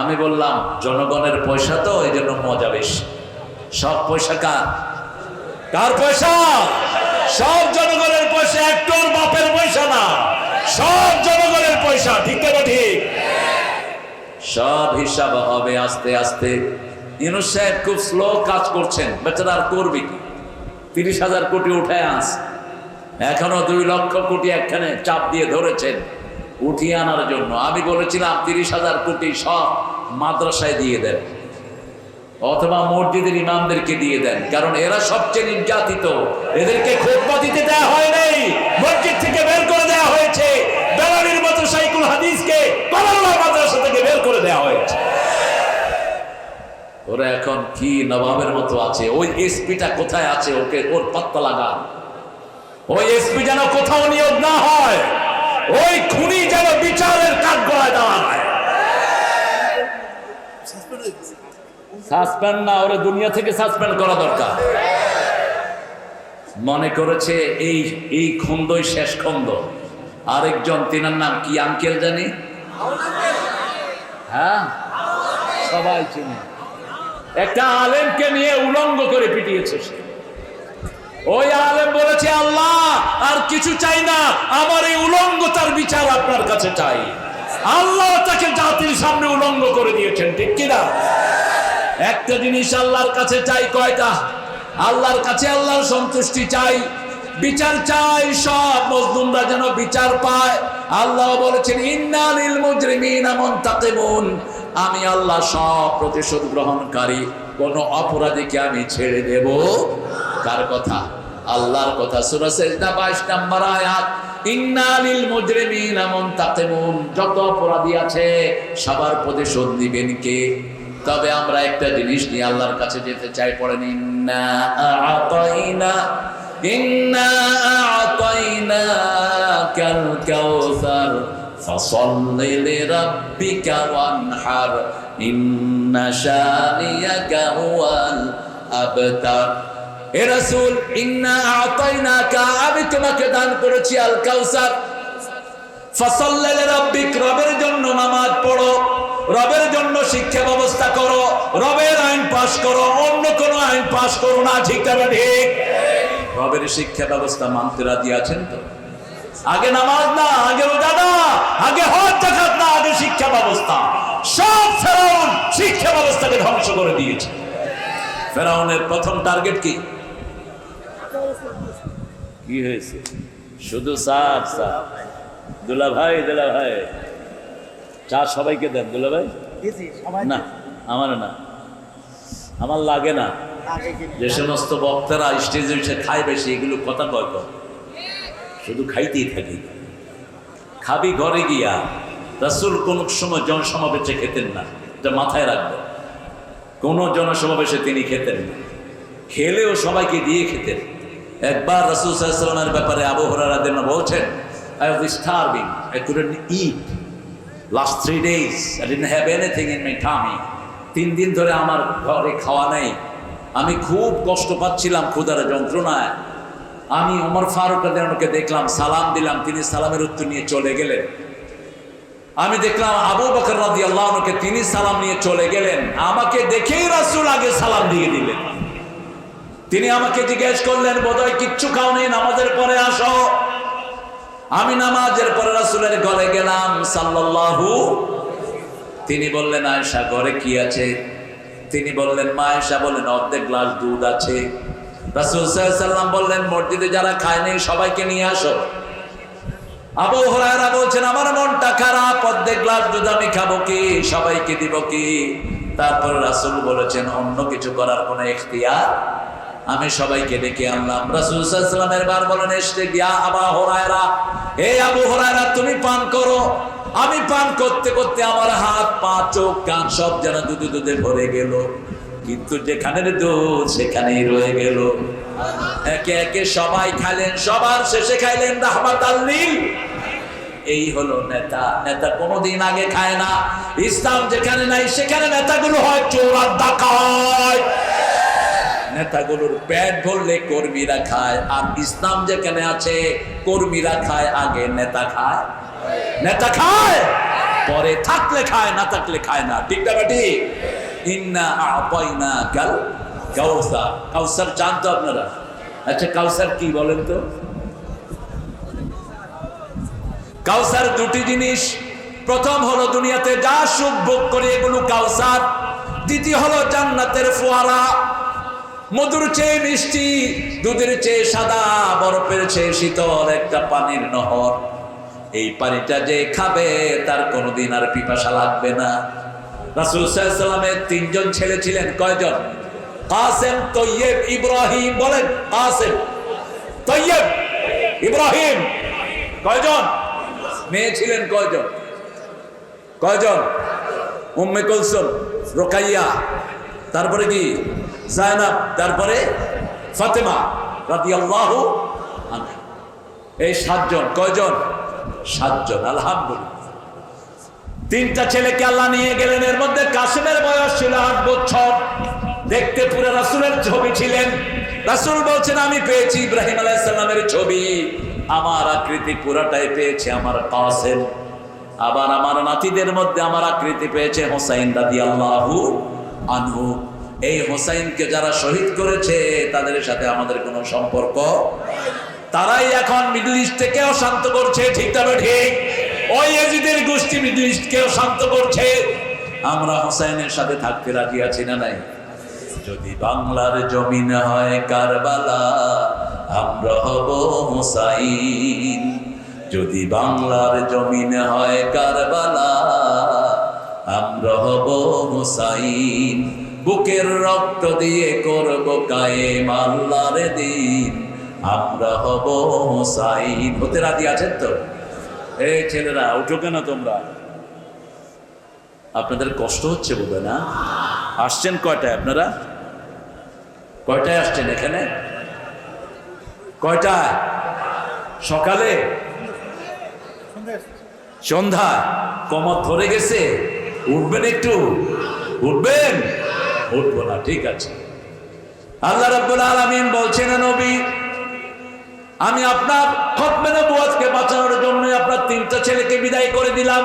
আমি বললাম জনগণের পয়সা তো এই জন্য মজা বেশি। সব পয়সা কার পয়সা? সব জনগণের পয়সা, একটোর বাপের পয়সা না, সব জনগণের পয়সা। ঠিক না ঠিক? সব হিসাব হবে আস্তে আস্তে। ইউনূস সাহেব খুব স্লো কাজ করছেন, বেচারা আর করবে কি? 30,000 কোটি উঠায় আস, এখনো 2 লক্ষ কোটি একখানে চাপ দিয়ে ধরেছেন উঠিয়ে আনার জন্য। আমি বলেছিলাম 30,000 কোটি সব মাদ্রাসায় দিয়ে দেন অথবা মসজিদের ইমামদেরকে দিয়ে দেন, কারণ এরা সবচেয়ে নির্যাতিত। এদেরকে খুতবা দিতে দেওয়া হয় নাই, মসজিদ থেকে বের করে দেওয়া হয়েছে। বেলালির মতো শাইখুল হাদিসকে কলাল্লাহ মাদ্রাসা থেকে বের করে দেওয়া হয়েছে। ওরা এখন কি নবাবের মতো আছে। ওই এসপিটা কোথায় আছে, ওকে ওর পাত্তা লাগান। ওই এসপি যেন কোথাও নিয়োগ না হয়, ওই খুনি যেন বিচারের কাঠ গড়ায় দেওয়া হয়। সাসপেন্ড না, ওরা দুনিয়া থেকে সাসপেন্ড করা দরকার। মনে করেছে এই খন্দই শেষ খন্দ। আরেকজন, তিনার নাম কি আঙ্কেল জানি? হ্যাঁ, সবাই চিনি। একটা আলেমকে নিয়ে উলঙ্গ করে পিটিয়েছে সে। ওই আলেম বলেছে, আল্লাহ আর কিছু চাই না, আমার এই উলঙ্গতার বিচার আপনার কাছে চাই। আল্লাহ তাকে জাতির সামনে উলঙ্গ করে দিয়েছেন। ঠিক কিনা? একটা জিনিস আল্লাহর কাছে চাই, কয়টা? আল্লাহর কাছে আল্লাহর সন্তুষ্টি চাই, বিচার চাই, সব মজলুমরা যেন বিচার পায়। আল্লাহ বলেছেন, ইন্না লিল মুজরিমিনা মুনতাকিমুন, আমি আল্লাহ সব প্রতিশোধ গ্রহণকারী, কোন অপরাধীকে আমি ছেড়ে দেব। কার কথা? আল্লাহর কথা। সূরা সিজদা 22 নম্বর আয়াত, ইন্না লিল মুজরিমিনা মুনতাকিমুন, যত অপরাধী আছে সবার প্রতিশোধ দিবেন কে? তবে আমরা একটা জিনিস নিয়ে আল্লাহর কাছে যেতে চাই। পড়েন, ইন্না আ'তাইনাকাল কাউসার ফাসাল্লি লিরাব্বিকা ওয়ানহার ইন্না শানিয়াকা হুয়াল আবতার। হে রাসূল, ইন্না আ'তাইনাকা, আমি তোমাকে দান করেছি আল কাউসার। ফাসাল্লি লিরাব্বিক, রবের জন্য নামাজ পড়ো, রবের জন্য শিক্ষা ব্যবস্থা করো, রবের আইন পাশ করো, অন্য কোন আইন পাশ করো না। ঠিক না ঠিক? রবের শিক্ষা ব্যবস্থা মানতে রাজি আছেন তো? আগে নামাজ না, আগে রোজা না, আগে হজ যাকাত না, আগে শিক্ষা ব্যবস্থা। সব ফেরাউন শিক্ষা ব্যবস্থাকে ধ্বংস করে দিয়েছে। ফেরাউনের প্রথম টার্গেট কি? কি হয়েছে? শুধু সাপ সাপ। দুলা ভাই, দুলা ভাই, চা সবাইকে দেন। দুলা ভাই না, আমার না, আমার লাগে না। যে সমস্ত বক্তারা স্টেজে এসে খায় বেশি, এগুলো কথা কয় কর, শুধু খাইতেই থাকি। খাবি ঘরে গিয়া। রাসূল কোন সময় জনসমাবেশে খেতেন না, এটা মাথায় রাখবে। কোন জনসমাবেশে তিনি খেতেন না, খেলেও সবাইকে দিয়ে খেতেন। একবার রাসূল সাল্লাল্লাহু আলাইহি ওয়াসাল্লামের ব্যাপারে আবু হুরায়রা রাদিয়াল্লাহু আনহু বলছেন, I was starving, I couldn't eat. Last 3 days, I didn't have anything in my tummy. 3 দিন ধরে আমার ঘরে খাওয়া নেই, আমি খুব কষ্ট পাচ্ছিলাম ক্ষুধার যন্ত্রণায়। আমি ওমর ফারুক রাদিয়াল্লাহু দেখলাম, সালাম দিলাম, তিনি সালামের উত্তর নিয়ে চলে গেলেন। আমি দেখলাম আবু বকর রাদিয়াল্লাহু আনহুকে, তিনি সালাম নিয়ে চলে গেলেন। আমাকে দেখেই রাসূল আগে সালাম দিয়ে দিলেন। তিনি আমাকে জিজ্ঞেস করলেন, বোধহয় কিচ্ছু খাও নেই, নামাজের পরে আসো। আমি নামাজের পরে রাসূলের ঘরে গেলাম সাল্লাল্লাহু। তিনি বললেন, আয়েশা ঘরে কি আছে? তিনি বললেন, মা আয়েশা বললেন, অর্ধেক গ্লাস দুধ আছে। রাসূল সাল্লাল্লাহু আলাইহি ওয়াসাল্লাম বললেন, মসজিদে যারা খায় নাই সবাইকে নিয়ে আসো। আবু হুরায়রা বলছেন, আমার মনটা খারাপ, অর্ধেক গ্লাস দুধ আমি খাবো কি, সবাইকে দিব কি? তারপর রাসূল বলেছেন, অন্য কিছু করার কোনো ইখতিয়ার, আমি সবাইকে ডেকে আনলাম। রাসূল সাল্লাল্লাহু আলাইহি ওয়াসাল্লাম এবার বলেন, এসে গিয়া আবু হুরায়রা, হে আবু হুরায়রা, তুমি পান করো। আমি পান করতে করতে আমার হাত পা চোখ কান সব যেন দুধে দুধে ভরে গেল, কিন্তু যেখানে দুধ সেখানেই রয়ে গেল। একে একে সবাই খাইলেন, সবার শেষে খাইলেন রাহমাতাল লিল। এই হলো নেতা। নেতা কোনোদিন আগে খায় না। ইসলাম যেখানে নাই সেখানে নেতাগুলো হয় চোর আর ডাকাত। নেতাগুলোর পেট ভরলে কর্মীরা খায়, আর ইসলাম যেখানে আছে কর্মীরা খায় আগে, নেতা খায়। নেতা খায়, পরে থাকলে খায়, না থাকলে খায় না। ঠিক না বেটি? ইন্না আ'তাইনা কাল কাউসার। কাউসার চান তো আপনারা? আচ্ছা, কাউসার কি বলেন তো? কাউসার দুটি জিনিস। প্রথম হলো দুনিয়াতে যা সুখ ভোগ করে এগুলো কাউসার। দ্বিতীয় হলো জান্নাতের ফোয়ারা, মধুর চেয়ে মিষ্টি, দুধের চেয়ে সাদা, বরফের চেয়ে শীতল একটা পানির নহর। এই পানিটা যে খাবে তার কোনোদিন আর পিপাসা লাগবে না। রাসূল সাল্লাল্লাহু আলাইহি ওয়াসাল্লামের তিনজন ছেলে ছিলেন। কয়জন? কাসেম, তৈয়ব, ইব্রাহিম। বলেন, কাসেম, তৈয়ব, ইব্রাহিম। কয়জন? মেয়ে ছিলেন কয়জন? কয়জন? উম্মে কুলসুম, রুকাইয়া, তারপরে কি জায়নাব, তারপরে ফাতেমা রাদিয়াল্লাহু আনহা। এই 7 জন। কয়জন? 7 জন। আলহামদুলিল্লাহ। 3টা ছেলেকে আল্লাহ নিয়ে গেলেন। এর মধ্যে কাসেমের বয়স ছিল 8 বছর। দেখতে পুরো রাসূলের ছবি ছিলেন। রাসূল বলছেন, আমি পেয়েছি ইব্রাহিম আলাইহিস সালামের ছবি, আমার আকৃতি পুরাটাই পেয়েছে আমার কাসেম। আবার আমার নাতিদের মধ্যে আমার আকৃতি পেয়েছে হোসাইন রাদিয়াল্লাহু আনহু। এই হোসাইনকে যারা শহীদ করেছে তাদের সাথে আমাদের কোনো সম্পর্ক, তারাই এখন মিডল ইস্টকেও শান্ত করছে। ঠিক তবে ঠিক? ওই ইয়াজিদের গোষ্ঠী মিডল ইস্টকেও শান্ত করছে। আমরা হোসাইনের সাথে থাকতে রাজি আছি না নাই? যদি বাংলার জমিন হয় কারবালা, আমরা হব হোসাইন। যদি বাংলার জমিন হয় কারবালা, আমরা হব হোসাইন। বুকের রক্ত দিয়ে করব কায়েম আল্লাহর দিন, আমরা হব হোসাইন। হতে রাজি আছেন তো? এই ছেলেরা উঠো কেন তোমরা? আপনাদের কষ্ট হচ্ছে বোধহয় না? আসছেন কয়টায় আপনারা? কয়টায় আসছেন এখানে? কয়টায়? সকালে? সন্ধ্যা? কমর ধরে গেছে? উঠবেন একটু? উঠবেন? উঠবো না, ঠিক আছে। আল্লাহ রাব্বুল আলামিন বলছেন, নবী আমি আপনার খতমে নবুয়তকে বাঁচানোর জন্য আপনার 3টা ছেলেকে বিদায় করে দিলাম।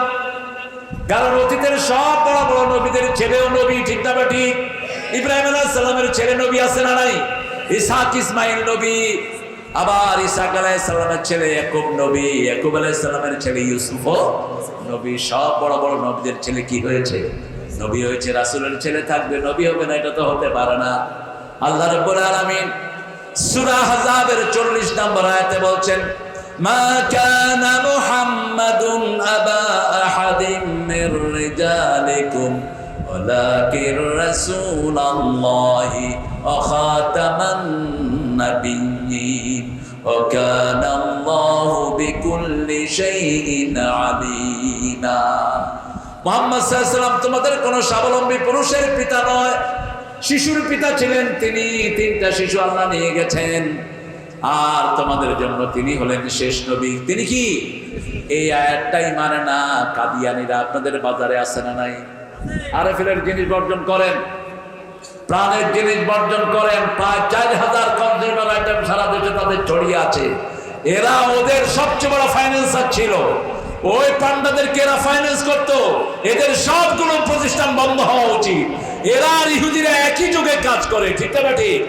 কারণ অতীতের সব বড় বড় নবীদের ছেলেও নবী। ঠিক না ঠিক? ইব্রাহিম আলাইহিস সালামের ছেলে নবী আছে না নাই? ইসহাক, ইসমাইল নবী। আবার ইসহাক আলাইহিস সালামের ছেলে ইয়াকুব নবী, ইয়াকুব আলাইহিস সালামের ছেলে ইউসুফ নবী। সব বড় বড় নবীদের ছেলে কি হয়েছে? নবী হয়েছে। রাসূলের ছেলে থাকবে, নবী হবে না? এটা তো হতে পারে না। আল্লাহ রাব্বুল আলামিন সূরা আহজাবের 40 নম্বর আয়াতে বলছেন, মা কানা মুহাম্মাদুন আবা আহাদিম মির রিজালিকুম ওয়ালাকিন রাসূলুল্লাহি ওয়া খাতামান নাবিয়্যিন ওয়া কানা আল্লাহু বিকুল্লি শাইইন আলীমা। মুহাম্মদ সাল্লাল্লাহু আলাইহি ওয়াসাল্লাম তোমাদের কোন স্বাবলম্বী পুরুষের পিতা নয়, শিশুর পিতা ছিলেন তিনি। 3টা শিশু আল্লাহ নিয়ে গেছেন, আর তোমাদের জন্য তিনি হলেন শেষ নবী। তিনি কি? এই আয়াতটাই মানে না কাদিয়ানীরা। আপনাদের বাজারে আছে না নাই? আরএফএলের জিনিস বর্জন করেন, প্রাণের জিনিস বর্জন করেন। প্রায় 4000 কনজিউমার আইটেম সারা দেশে তাদের ছড়িয়ে আছে। এরা ওদের সবচেয়ে বড় ফাইন্যান্সার ছিল। ওই পান্ডাদেরকে এরা ফাইন্যান্স করতো। এদের সবগুলো প্রতিষ্ঠান বন্ধ হওয়া উচিত। এরা আর ইহুদিরা একই যুগে কাজ করে। ঠিক না ঠিক?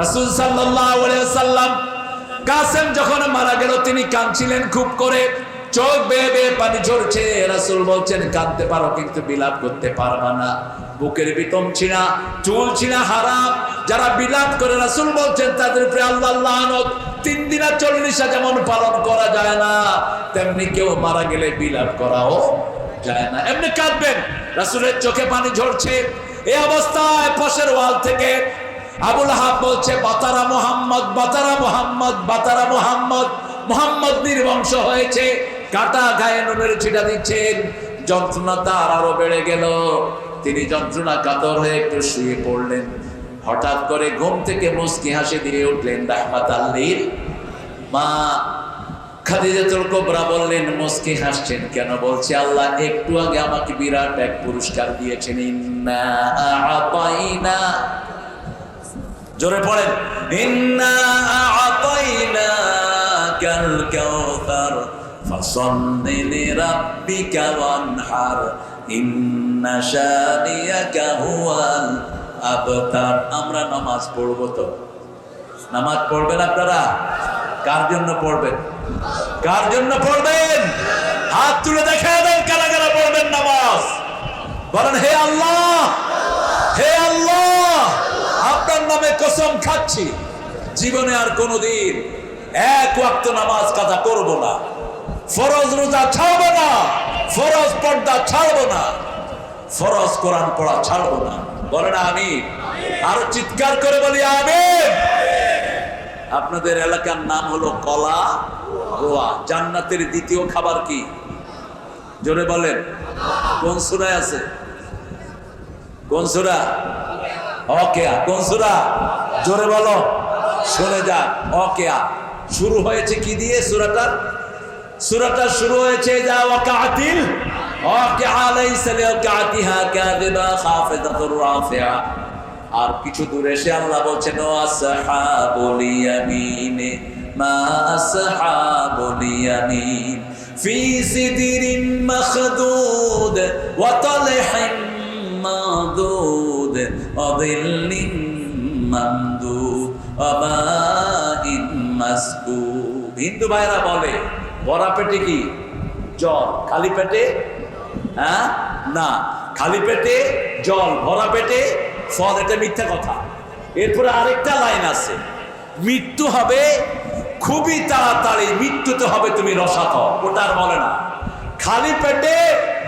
রাসূল সাল্লাল্লাহু আলাইহি ওয়াসাল্লাম কাসেম যখন মারা গেল তিনি কাঁদছিলেন খুব করে, চোখ বেয়ে বেয়ে পানি ঝরছে। রাসূল বলছেন, কাঁদতে পারো কিন্তু বিলাপ করতে পারবা না। বুকের বিতম ছিনা, চুল ছিনা হারাম। যারা বিলাপ করে রাসূল বলছেন তাদের উপরে আল্লাহর লানত। 3 দিনা 40 যেমন পালন করা যায় না, তেমনি কেউ মারা গেলে বিলাপ করাও যায় না। এমনি কাঁদবেন। রাসূলের চোখে পানি ঝরছে। এই অবস্থায় পাশের ওয়াল থেকে আবুল আহাব বলছে, বাতারা মুহাম্মদ, বাতারা মুহাম্মদ, বাতারা মুহাম্মদ। মুহাম্মদ নির্বংশ হয়েছে। কাটা গায়ে নুনের ছিটা দিচ্ছেন। যন্ত্রণা তার আরো বেড়ে গেল। তিনি যন্ত্রণা কাতর হয়ে একটু শুয়ে পড়লেন। হঠাৎ করে ঘুম থেকে মুস্কি হাসি দিয়ে উঠলেন রাহমাতাল লিল মা খাদিজাতুল কুবরা। বললেন, মুস্কি হাসছেন কেন? বলছে, আল্লাহ একটু আগে আমাকে বিরাট এক পুরস্কার দিয়েছেন। ইন্না আ'তাইনা, জোরে পড়েন, ইন্না আ'তাইনাকাল কাউসার ফাসাল্লি লিরাব্বিকা ওয়ানহার ইন্না শানিয়াকা হুয়াল আবতার। আমরা নামাজ পড়ব তো? নামাজ পড়বেন আপনারা? কার জন্য পড়বেন? কার জন্য পড়বেন? হাত তুলে দেখায় দেন কারা কারা পড়বেন নামাজ। বলেন, হে আল্লাহ, হে আল্লাহ, আপনার নামে কসম খাচ্ছি জীবনে আর কোনোদিন এক ওয়াক্ত নামাজ কাজা করব না, ফরজ রোজা ছাড়বো না, ফরজ পর্দা ছাড়বো না, ফরজ কোরআন পড়া ছাড়বো না। বলেন আমিন। আরো চিৎকার করে বলি আমিন। আপনাদের এলাকার নাম হলো কলা গোয়া। জান্নাতের দ্বিতীয় খাবার কি? জোরে বলেন। কোন সূরায় আছে? কোন সূরা? ওয়াকিয়া। কোন সূরা? জোরে বলো, শুনে যান। ওয়াকিয়া শুরু হয়েছে কি দিয়ে? সূরাটা শুরু হয়েছে যা ওয়াকাতিল ওয়াকিয়া লাইসা লিওয়াকাতিহা কাযিবা খাফিদাতুর রাফিআ। আর কিছু দূরে এসে আল্লাহ বলছেন আসহাবুল ইয়ামিন মা আসহাবুল ইয়ামিন ফি সিদরিন মাখদুদ ওয়া তালহিন মাদুদ ওয়া যিল্লিন মামদুদ ওয়া মাইন মাসকুব। হিন্দু ভাইরা বলে ভরা পেটে কি জল, খালি পেটে না, খালি পেটে জল, ভরা পেটে ফল। এটা মিথ্যা কথা। এরপরে আরেকটা লাইন আছে, মৃত্যু হবে খুবই তাড়াতাড়ি, মৃত্যুতে হবে তুমি রসাত। ওটা আর বলে না। খালি পেটে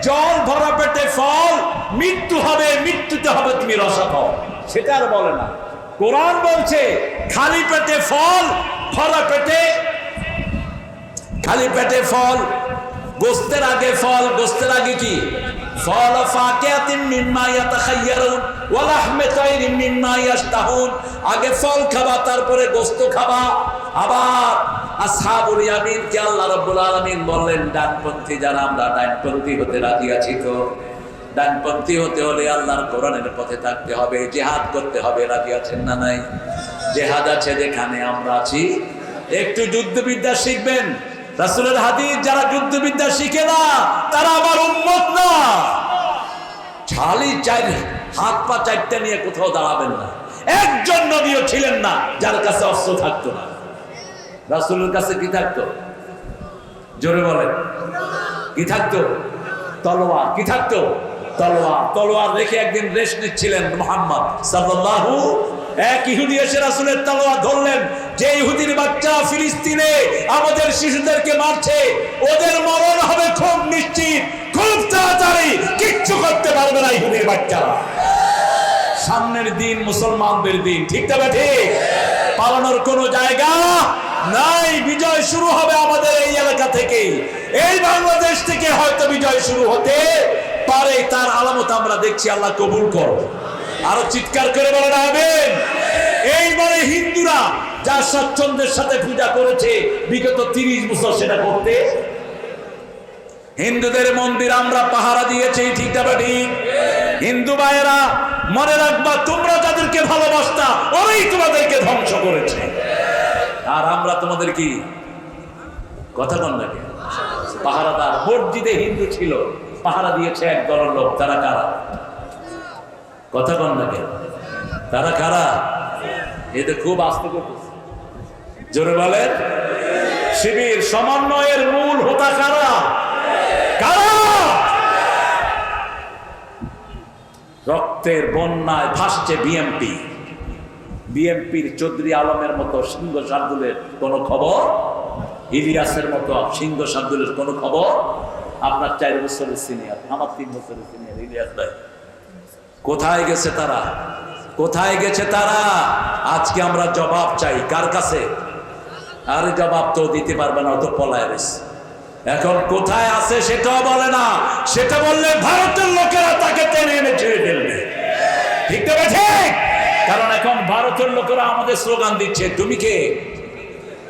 জল, ভরা পেটে ফল, মৃত্যু হবে, মৃত্যুতে হবে তুমি রসাত, সেটা আর বলে না। কোরআন বলছে খালি পেটে ফল, ভরা পেটে, খালি পেটে ফল, গোস্তের আগে ফল, গোস্তের আগে কি? ফল ফাকিয়াতিন মিম্মা ইয়াতাখায়্যারুন ওয়া লাহমি তায়রিন মিম্মা ইয়াশতাহুন। আগে ফল খাবা, তারপরে গোস্ত খাবা। আবার আসহাবুল ইয়ামিন কে আল্লাহ রাব্বুল আলামিন বললেন ডানপন্থী যারা, আমরা ডানপন্থী হতে রাজি আছি তো? ডানপন্থী হতে হলে আল্লাহর কোরআনের পথে থাকতে হবে, জিহাদ করতে হবে। রাজি আছেন না নাই? জিহাদ আছে যেখানে আমরা আছি। একটু যুদ্ধবিদ্যা শিখবেন। রাসূলের হাদিস যারা যুদ্ধবিদ্যা শিখে না তারা আমার উম্মত না। খালি হাত পা চারটা নিয়ে কোথাও দাঁড়াবেন না। একজন নবীও ছিলেন না যার কাছে অস্ত্র থাকতো না। রাসূলের কাছে কি থাকতো? জোরে বলেন, কি থাকতো? তলোয়ার। কি থাকতো? তলোয়ার। তলোয়ার রেখে একদিন রেস্ট নিচ্ছিলেন মুহাম্মদ সাল্লাল্লাহু। এক ইহুদি এসে রাসূলের তলোয়ার ধরলেন। যে ইহুদির বাচ্চা ফিলিস্তিনে আমাদের শিশুদেরকে মারছে, ওদের মরণ হবে খুব নিশ্চিত, খুব তাড়াতাড়ি, কিচ্ছু করতে পারবে না ইহুদির বাচ্চারা। সামনের দিন মুসলমানদের দিন, ঠিক না ঠিক? পালানোর কোনো জায়গা নাই। বিজয় শুরু হবে আমাদের এই এলাকা থেকে, এই বাংলাদেশ থেকে হয়তো বিজয় শুরু হতে পারে। তার আলামত আমরা দেখছি। আল্লাহ কবুল করো। আরো চিৎকার করে বলেন আমিন। এইবারে হিন্দুরা যা স্বচ্ছন্দের সাথে পূজা করেছে বিগত 30 বছর, সেটা করতে হিন্দুদের মন্দির আমরা পাহারা দিয়েছি, ঠিক না ঠিক? হিন্দু ভাইয়েরা মনে রাখবা, তোমরা যাদেরকে ভালোবাসতা ওরাই তোমাদেরকে ধ্বংস করেছে। আর আমরা তোমাদের কি কথা বল নাকি? পাহারাদার। মসজিদে হিন্দু ছিল, পাহারা দিয়েছে এক দলের লোক। তারা কারা? কথা বল নাকি? তারা কারা? এতে খুব আস্তে করতেছে। জোরে বলেন। শিবির সমন্বয়ের মূল হোতা কারা? কারা? রক্তের বন্যায় ভাসছে বিএমপি। বিএমপির চৌধুরী আলমের মতো সিংহ শার্দুলের কোন খবর? ইলিয়াসের মতো সিংহ শার্দুলের কোন খবর? আপনার 4 বছরের সিনিয়র, আমার 3 বছরের সিনিয়র ইলিয়াস ভাই। কোথায় গেছে তারা? কোথায় গেছে তারা? আজকে আমরা জবাব চাই। কার কাছে? আর জবাব তো দিতে পারবে না, তো পলায় গেছে। এখন কোথায় আছে সেটাও বলে না। সেটা বললে ভারতের লোকেরা তাকে টেনে এনে ছেড়ে ফেলবে, ঠিক না ঠিক? কারণ এখন ভারতের লোকেরা আমাদের স্লোগান দিচ্ছে, তুমি কে,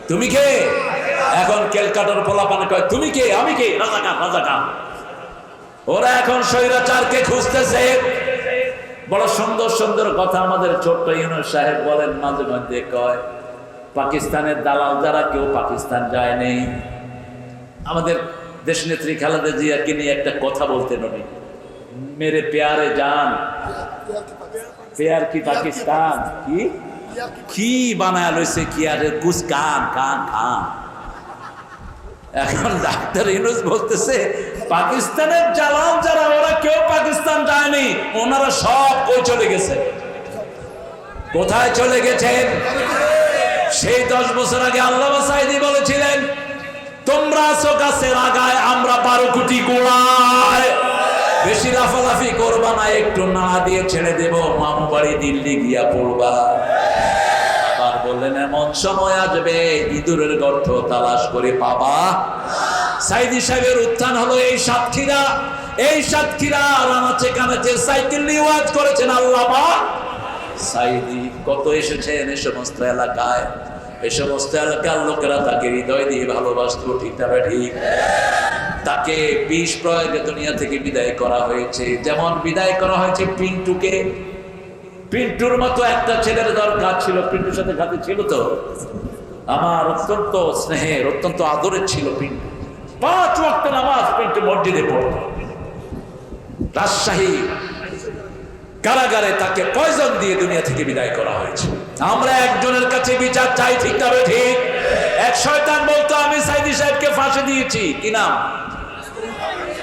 তুমি কে? এখন ক্যালকাটার পোলাপানে কয় তুমি কে, আমি কে, রাজাকার রাজাকার। ওরা এখন স্বৈরাচারকে খুঁজতেছে। বড় সুন্দর সুন্দর কথা আমাদের ছোট্ট ইউনুস সাহেব বলেন মাঝে মধ্যে, কয় পাকিস্তানের দালাল যারা কেউ পাকিস্তান যায় নেই, আমাদের দেশ নেত্রী খালেদা জিয়াকে নিয়ে একটা কথা বলতেন উনি, মেরে প্যারে জান প্যার কি পাকিস্তান কি কি বানায় লইছে কি আর কুছ কান কান খান। এখন ডাক্তার ইউনূস বলতেছে পাকিস্তানের জালাল যারা ওরা কেউ পাকিস্তান যায়নি, ওনারা সব কই চলে গেছে। কোথায় চলে গেছেন? সেই 10 বছর আগে আল্লামা সাঈদী বলেছিলেন তোমরা আছো গাছের আগায়, আমরা 12 কোটি গোড়ায়। বেশি লাফালাফি করবা না, একটু নাড়া দিয়ে ছেড়ে দেব, মামু বাড়ি দিল্লি গিয়া পড়বা। আর বললেন এমন সময় আসবে ইঁদুরের গর্ত তালাশ করে পাবা। সাঈদী সাহেবের উত্থান হলো এই সাতক্ষীরা রানাচে কানাচে সাইকেল নিয়ে ওয়াজ করেছেন আল্লামা সাঈদী। কত এসেছেন এই সমস্ত এলাকায়, এই সমস্ত এলাকার লোকেরা তাকে হৃদয় দিয়ে ভালোবাসত, ঠিক না ঠিক? তাকে বিষ প্রয়োগে দুনিয়া থেকে বিদায় করা হয়েছে, যেমন বিদায় করা হয়েছে পিন্টুকে। পিন্টুর মতো একটা ছেলের দরকার ছিল, পিন্টুর সাথে খাতে ছিল তো আমার অত্যন্ত স্নেহের অত্যন্ত আদরের ছিল পিন্টু। 5 ওয়াক্ত নামাজ পিন্টু মসজিদে পড়ত। রাজশাহী কারাগারে তাকে পয়জন দিয়ে দুনিয়া থেকে বিদায় করা হয়েছে। আমরা একজনের কাছে বিচার চাই, ঠিক না ঠিক? এক শয়তান বলতো আমি সাঈদী সাহেবকে ফাঁসি দিয়েছি, কি নাম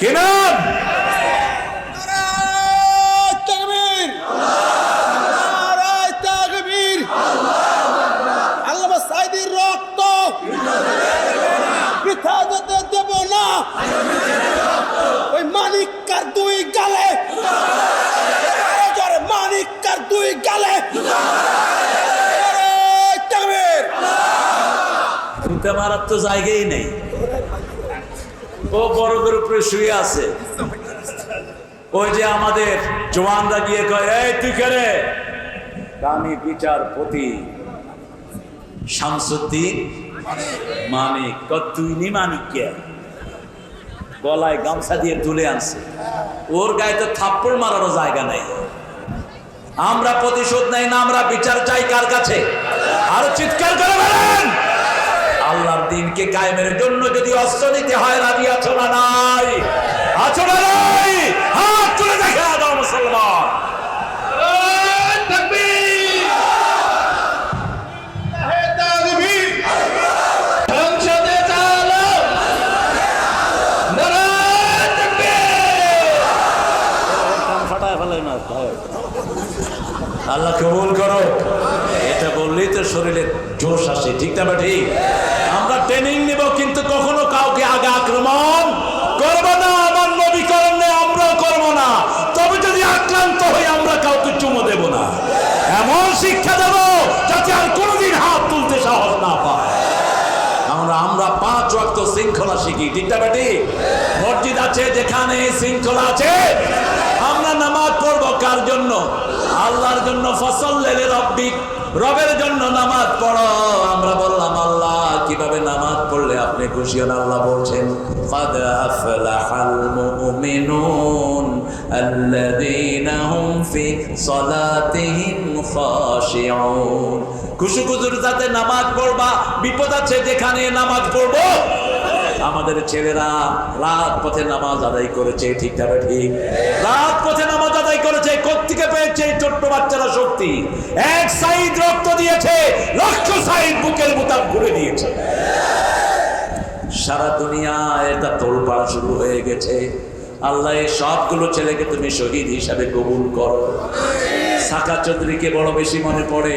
কি নাম? আল্লামা সাঈদীর রক্ত বৃথা যেতে দেব না। ওই মানিককার 2 গালে, মানিককার 2 গালে ছুটে মারার তো জায়গাই নেই। ও বরফের উপরে শুয়ে আছে। ওই যে আমাদের জওয়ানরা গিয়ে কয় এই তুই কে রে? আমি বিচারপতি শামসুদ্দিন মানিক। তুই নি মানিক কে? গলায় গামছা দিয়ে তুলে আনছে। ওর গায়ে তো থাপ্পড় মারারও জায়গা নেই। আমরা প্রতিশোধ নেই না, আমরা বিচার চাই কার কাছে? আরো চিৎকার করে বলেন আল্লাহর দ্বীনকে কায়েমের জন্য যদি অস্ত্র নিতে হয় রাজি আছো না নাই? আছো না নাই? হাত তুলে দেখা দাও মুসলমান। আল্লাহ কবুল করো। এটা বললেই তো শরীরে জোশ আসে, ঠিক না ঠিক? আমরা ট্রেনিং নিব, কিন্তু কখনো কাউকে আগে আক্রমণ করবো না। আমার নবী করেন না, আমরাও করবো না। তবে যদি আক্রান্ত হই আমরা কাউকে চুমো দেব না। এমন শিক্ষা দেব যাতে আর কোনোদিন হাত তুলতে সাহস না পায়। আমরা 5 ওয়াক্ত শৃঙ্খলা শিখি, ঠিক না ঠিক? মসজিদ আছে যেখানে শৃঙ্খলা আছে, আমরা নামাজ পড়বো কার জন্য? আল্লাহর জন্য। ফসল্লি রাব্বিক, রবের জন্য নামাজ পড়ো। আমরা বললাম আল্লাহ কিভাবে নামাজ পড়লে আপনি খুশি হন? আল্লাহ বলছেন قد أفلح المؤمنون الذين هم في صلاتهم خاشعون। খুশুখুজুর সাথে নামাজ পড়বা। বিপদ আছে যেখানে নামাজ পড়বো। আমাদের ছেলেরা রাত পথে নামাজ আদায় করেছে, ঠিক না ঠিক? রাত পথে নামাজ আদায় করেছে। কোত্থেকে পেয়েছে ছোট্ট বাচ্চারা শক্তি? 1 সাঈদ রক্ত দিয়েছে, লক্ষ সাঈদ বুকের বোতাম ঘুরে দিয়েছে। সারা দুনিয়ায় এটা তোলপাড় শুরু হয়ে গেছে। আল্লাহ এই সবগুলো ছেলেকে তুমি শহীদ হিসাবে কবুল করো। সাকা চৌধুরীকে বড় বেশি মনে পড়ে।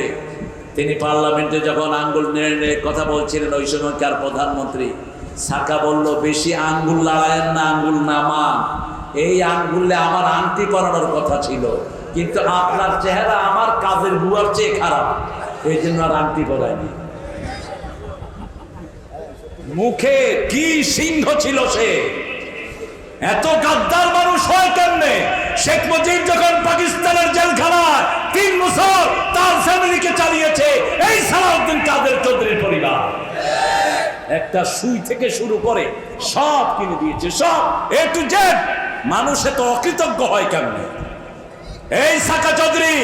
তিনি পার্লামেন্টে যখন আঙ্গুল নেড়ে নেড়ে কথা বলছিলেন, ওই সময়কার প্রধানমন্ত্রী সাকা বলল বেশি আঙ্গুল লড়ায়েন না, আঙ্গুল নামান। এই আঙ্গুলে আমার আংটি পরানোর কথা ছিল, কিন্তু আপনার চেহারা আমার কাজের বুয়ার চেয়ে খারাপ, এই জন্য আর আংটি পরায়নি। মুখে কি সিংহ ছিল সে! এত গাদ্দার মানুষ হয় কেমনে? শেখ মুজিব যখন পাকিস্তানের জেলখানায় 3 বছর তার ফ্যামিলিকে চালিয়েছে এই সালাউদ্দিন কাদের চৌধুরীর পরিবার। একটা সুই থেকে শুরু করে সব কিনে দিয়েছে, সব A to Z। মানুষ এত অকৃতজ্ঞ হয় কেমনে? এই সাকা চৌধুরী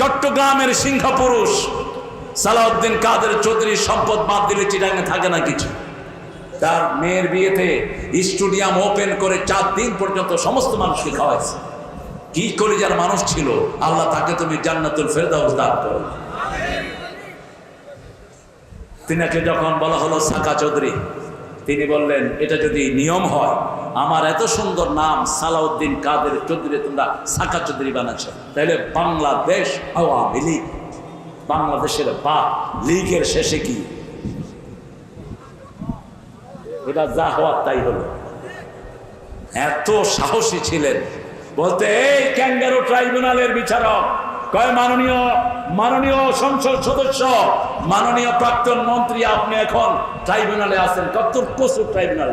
চট্টগ্রামের সিংহ পুরুষ। সালাউদ্দিন কাদের চৌধুরীর সম্পদ বাদ দিলে চিটাঙ্গে থাকে না কিছু। তার মেয়ের বিয়েতে স্টেডিয়াম ওপেন করে 4 দিন পর্যন্ত সমস্ত মানুষকে খাওয়াইছে। কি কলিজার মানুষ ছিল, আল্লাহ তাকে তুমি জান্নাতুল ফেরদাউস দান করো। তিনাকে যখন বলা হলো সাকা চৌধুরী, তিনি বললেন এটা যদি নিয়ম হয়, আমার এত সুন্দর নাম সালাউদ্দিন কাদের চৌধুরী তোমরা সাকা চৌধুরী বানাচ্ছ, তাহলে বাংলাদেশ আওয়ামী লীগ, বাংলাদেশের বা লীগের শেষে কি? এটা যা হওয়ার তাই হলো। এত সাহসী ছিলেন, বলতে এই ক্যাঙ্গারু ট্রাইব্যুনালের বিচারক কয় মাননীয় সংসদ সদস্য, মাননীয় প্রাক্তন মন্ত্রী, আপনি এখন ট্রাইব্যুনালে আছেন। কত কচুর ট্রাইব্যুনাল।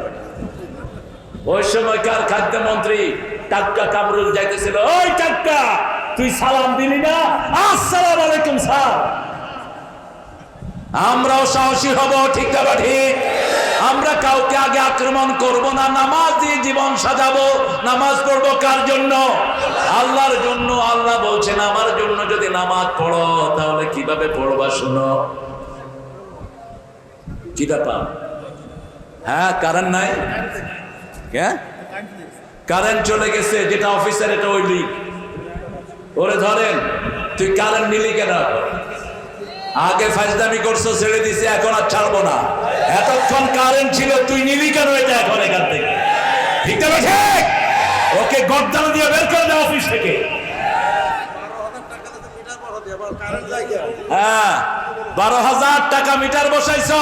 ওই সময়কার খাদ্যমন্ত্রী টাক্কা কামরুল যাইতেছিল, ওই টাক্কা তুই সালাম দিলি না? আসসালামু আলাইকুম স্যার। আমরাও সাহসী হব, ঠিক না ঠিক? আমরা কাউকে আগে আক্রমণ করব না, নামাজ দিয়ে জীবন সাজাবো। নামাজ পড়বো কার জন্য? আল্লাহর জন্য। আল্লাহ বলছেন আমার জন্য যদি নামাজ পড়ো তাহলে কিভাবে পড়বা শুনো। কি ব্যাপার? হ্যাঁ, কারেন্ট নাই, কারেন্ট চলে গেছে, যেটা অফিসার এটা ওই লিগ। ওরে ধরেন, তুই কারেন্ট নিলি কেন? আগে ফাজদামি করছো, ছেড়ে দিছে, এখন আর ছাড়বো না। এতক্ষণ কারেন্ট ছিল, তুই নিলি কেন এটা এখন এখান থেকে? ঠিক না ঠিক? ওকে গর্দান দিয়ে বের করে দাও অফিস থেকে। হ্যাঁ, 12,000 টাকা মিটার বসাইছো।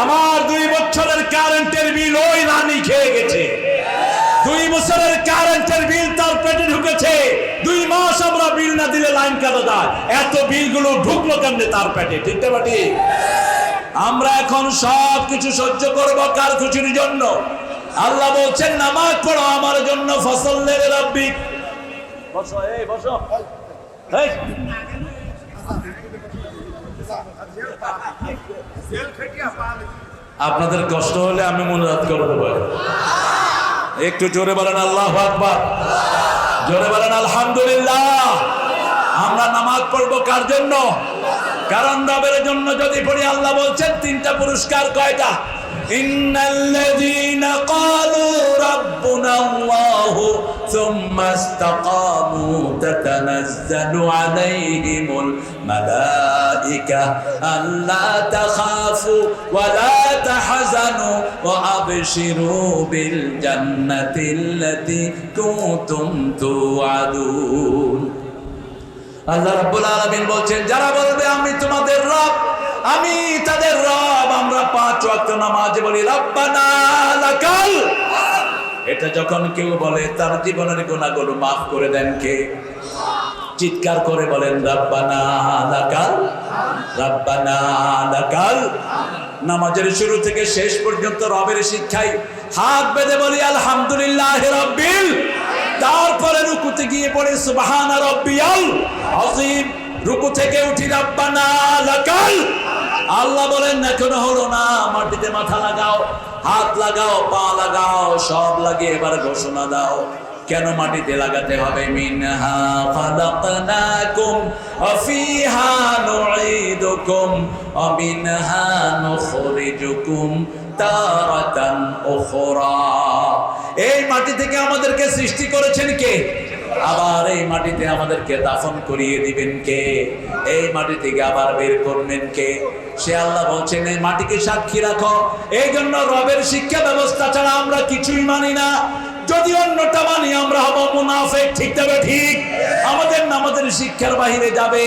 আমার 2 বছরের কারেন্টের বিল ওই রানী খেয়ে গেছে। 2 বছরের কারেন্টের বিল তার পেটে ঢুকেছে। 2 মাস আমরা বিল না দিলে লাইন কাটা দেয়। এত বিলগুলো ঢুকলো কেমনে তার পেটে? ঠিক না ঠিক? আমরা এখন সব কিছু সহ্য করবো কার খুশির জন্য? আল্লাহ বলছেন নামাজ পড়ো আমার জন্য। ফসল্লি লিরাব্বিক। বসো, এই বসো, এই আপনাদের কষ্ট হলে আমি মুনাজাত করে দেবো। একটু জোরে বলেন আল্লাহু আকবার, জোরে বলেন আলহামদুলিল্লাহ। আমরা নামাজ পড়বো কার জন্য? কারণ রবের জন্য যদি পড়ি, আল্লাহ বলছেন 3টা পুরস্কার। কয়টা? ইন্নাল্লাযীনা ক্বালু রাব্বুনাল্লাহু সুম্মা ইসতাকামু তাতানাজ্জালু আলাইহিমুল মালায়েকা আল্লা তাখাফু ওয়া লা তাহজানু ওয়া আবশিরু বিল জান্নাতিল্লাতী কুনতুম তুআদুন। আল্লাহ রাব্বুল আলামিন বলছেন, যারা বলবে আমি তোমাদের রব, আমি তাদের রব। আমরা 5 ওয়াক্ত নামাজে বলি রব্বানা লাকাল। এটা যখন কেউ বলে তার জীবনের গুনাহগুলো মাফ করে দেন কে? চিৎকার করে বলেন রব্বানা লাকাল, রব্বানা লাকাল। নামাজের শুরু থেকে শেষ পর্যন্ত রবের শিক্ষায় হাত বেঁধে বলি আলহামদুলিল্লাহি রাব্বিল। তারপরে রুকুতে গিয়ে পড়ে সুবহান রাব্বিয়াল আযীম। রুকু থেকে উঠি রব্বানা লাকাল। আল্লাহ বলেন এখনো হলো না, মাটিতে মাথা লাগাও, হাত লাগাও, পা লাগাও, সব লাগিয়ে এবার ঘোষণা দাও। কেন মাটিতে লাগাতে হবে? মিনহা খালাকনাকুম ওয়া ফিহা নুঈদুকুম ওয়া মিনহা নুখরিজুকুম তারাতান উখরা। এই মাটি থেকে আমাদেরকে সৃষ্টি করেছেন কে? আবার এই মাটিতে আমাদেরকে দাফন করিয়ে দিবেন কে? এই মাটি থেকে আবার বের করবেন কে? সে আল্লাহ বলছেন এই মাটিকে সাক্ষী রাখো। এই জন্য রবের শিক্ষা ব্যবস্থা ছাড়া আমরা কিছুই মানি না। যদি অন্যটা মানি আমরা হব মুনাফিক। ঠিক তবে ঠিক? আমাদের নামাজের শিক্ষার বাহিরে যাবে।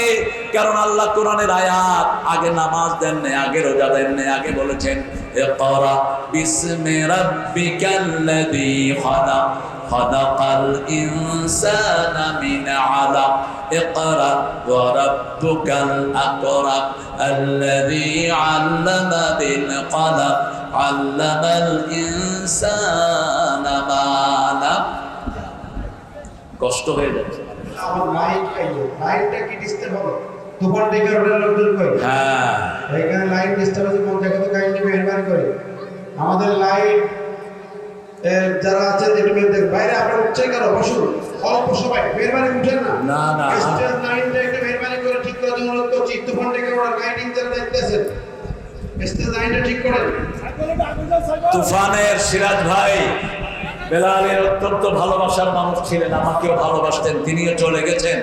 কারণ আল্লাহ কোরআনের আয়াত, আগে নামাজ দেন না, আগে রোজা দেন না, আগে বলেছেন ইকরা বিসমি রাব্বিকাল্লাযী খালাক খালাকাল ইনসানা মিন আলাক ইকরা ওয়া রাব্বুকাল আকরাম আল্লাযী আল্লামা বিল কলম আল্লামাল ইনসানা মা লাম। কষ্ট হয়ে যাচ্ছে। আমার লাইট আইলো, লাইটটা কি ডিস্টার্ব হবে? দুপুর থেকে রোডের লোকজন কই? হ্যাঁ, এইখানে লাইট ডিস্টার্ব হচ্ছে, কোন জায়গা থেকে কাইন্ডলি মেহরবানি করে আমাদের লাইট যারা আছেন একটু দেখেন। বাইরে আপনারা উঠছেন কেন? বসুন, অল্প সবাই মেহরবানি উঠেন না। না না, স্টেজ লাইনটা একটু মেহরবানি করে ঠিক করে অনুরোধ করছি। দুপুর থেকে রোডের লাইটিং যারা দেখতেছেন স্টেজ আইনটা ঠিক করেন। তুফানের সিরাজ ভাই বেলালের অত্যন্ত ভালোবাসার মানুষ ছিলেন, আমাকেও ভালোবাসতেন, তিনিও চলে গেছেন।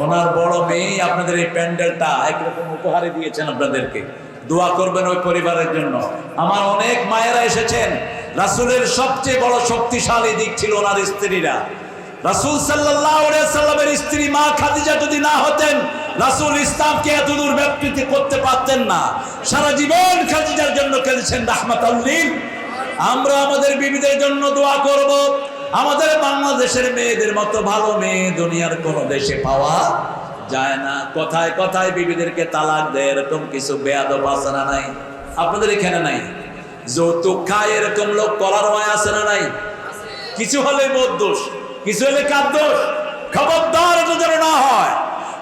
ওনার বড় মেয়ে আপনাদের এই প্যান্ডেলটা একরকম উপহারে দিয়েছেন আপনাদেরকে, দোয়া করবেন ওই পরিবারের জন্য। আমার অনেক মায়েরা এসেছেন, রাসূলের সবচেয়ে বড় শক্তিশালী দিক ছিল ওনার স্ত্রীরা। রাসূল সাল্লাল্লাহু আলাইহি সাল্লামের স্ত্রী মা খাদিজা যদি না হতেন, রাসূল ইসলামকে এতদূর ব্যাপৃত করতে পারতেন না। সারা জীবন খাদিজার জন্য কেঁদেছেন রাহমাতুল লিল। আমরা আমাদের বিবিদের জন্য দোয়া করব। আমাদের বাংলাদেশের মেয়েদের মতো ভালো মেয়ে দুনিয়ার কোনো দেশে পাওয়া যায় না। কথায় কথায় বিবিদেরকে তালাক দেয়, এরকম কিছু বেয়াদব আছে না নাই? আপনাদের এখানে নাই? যৌতুক খায় এরকম লোক করার হয় আছে না নাই? কিছু হলে বোধ দোষ, কিছু হলে কার দোষ? খবরদার এটা যেন না হয়।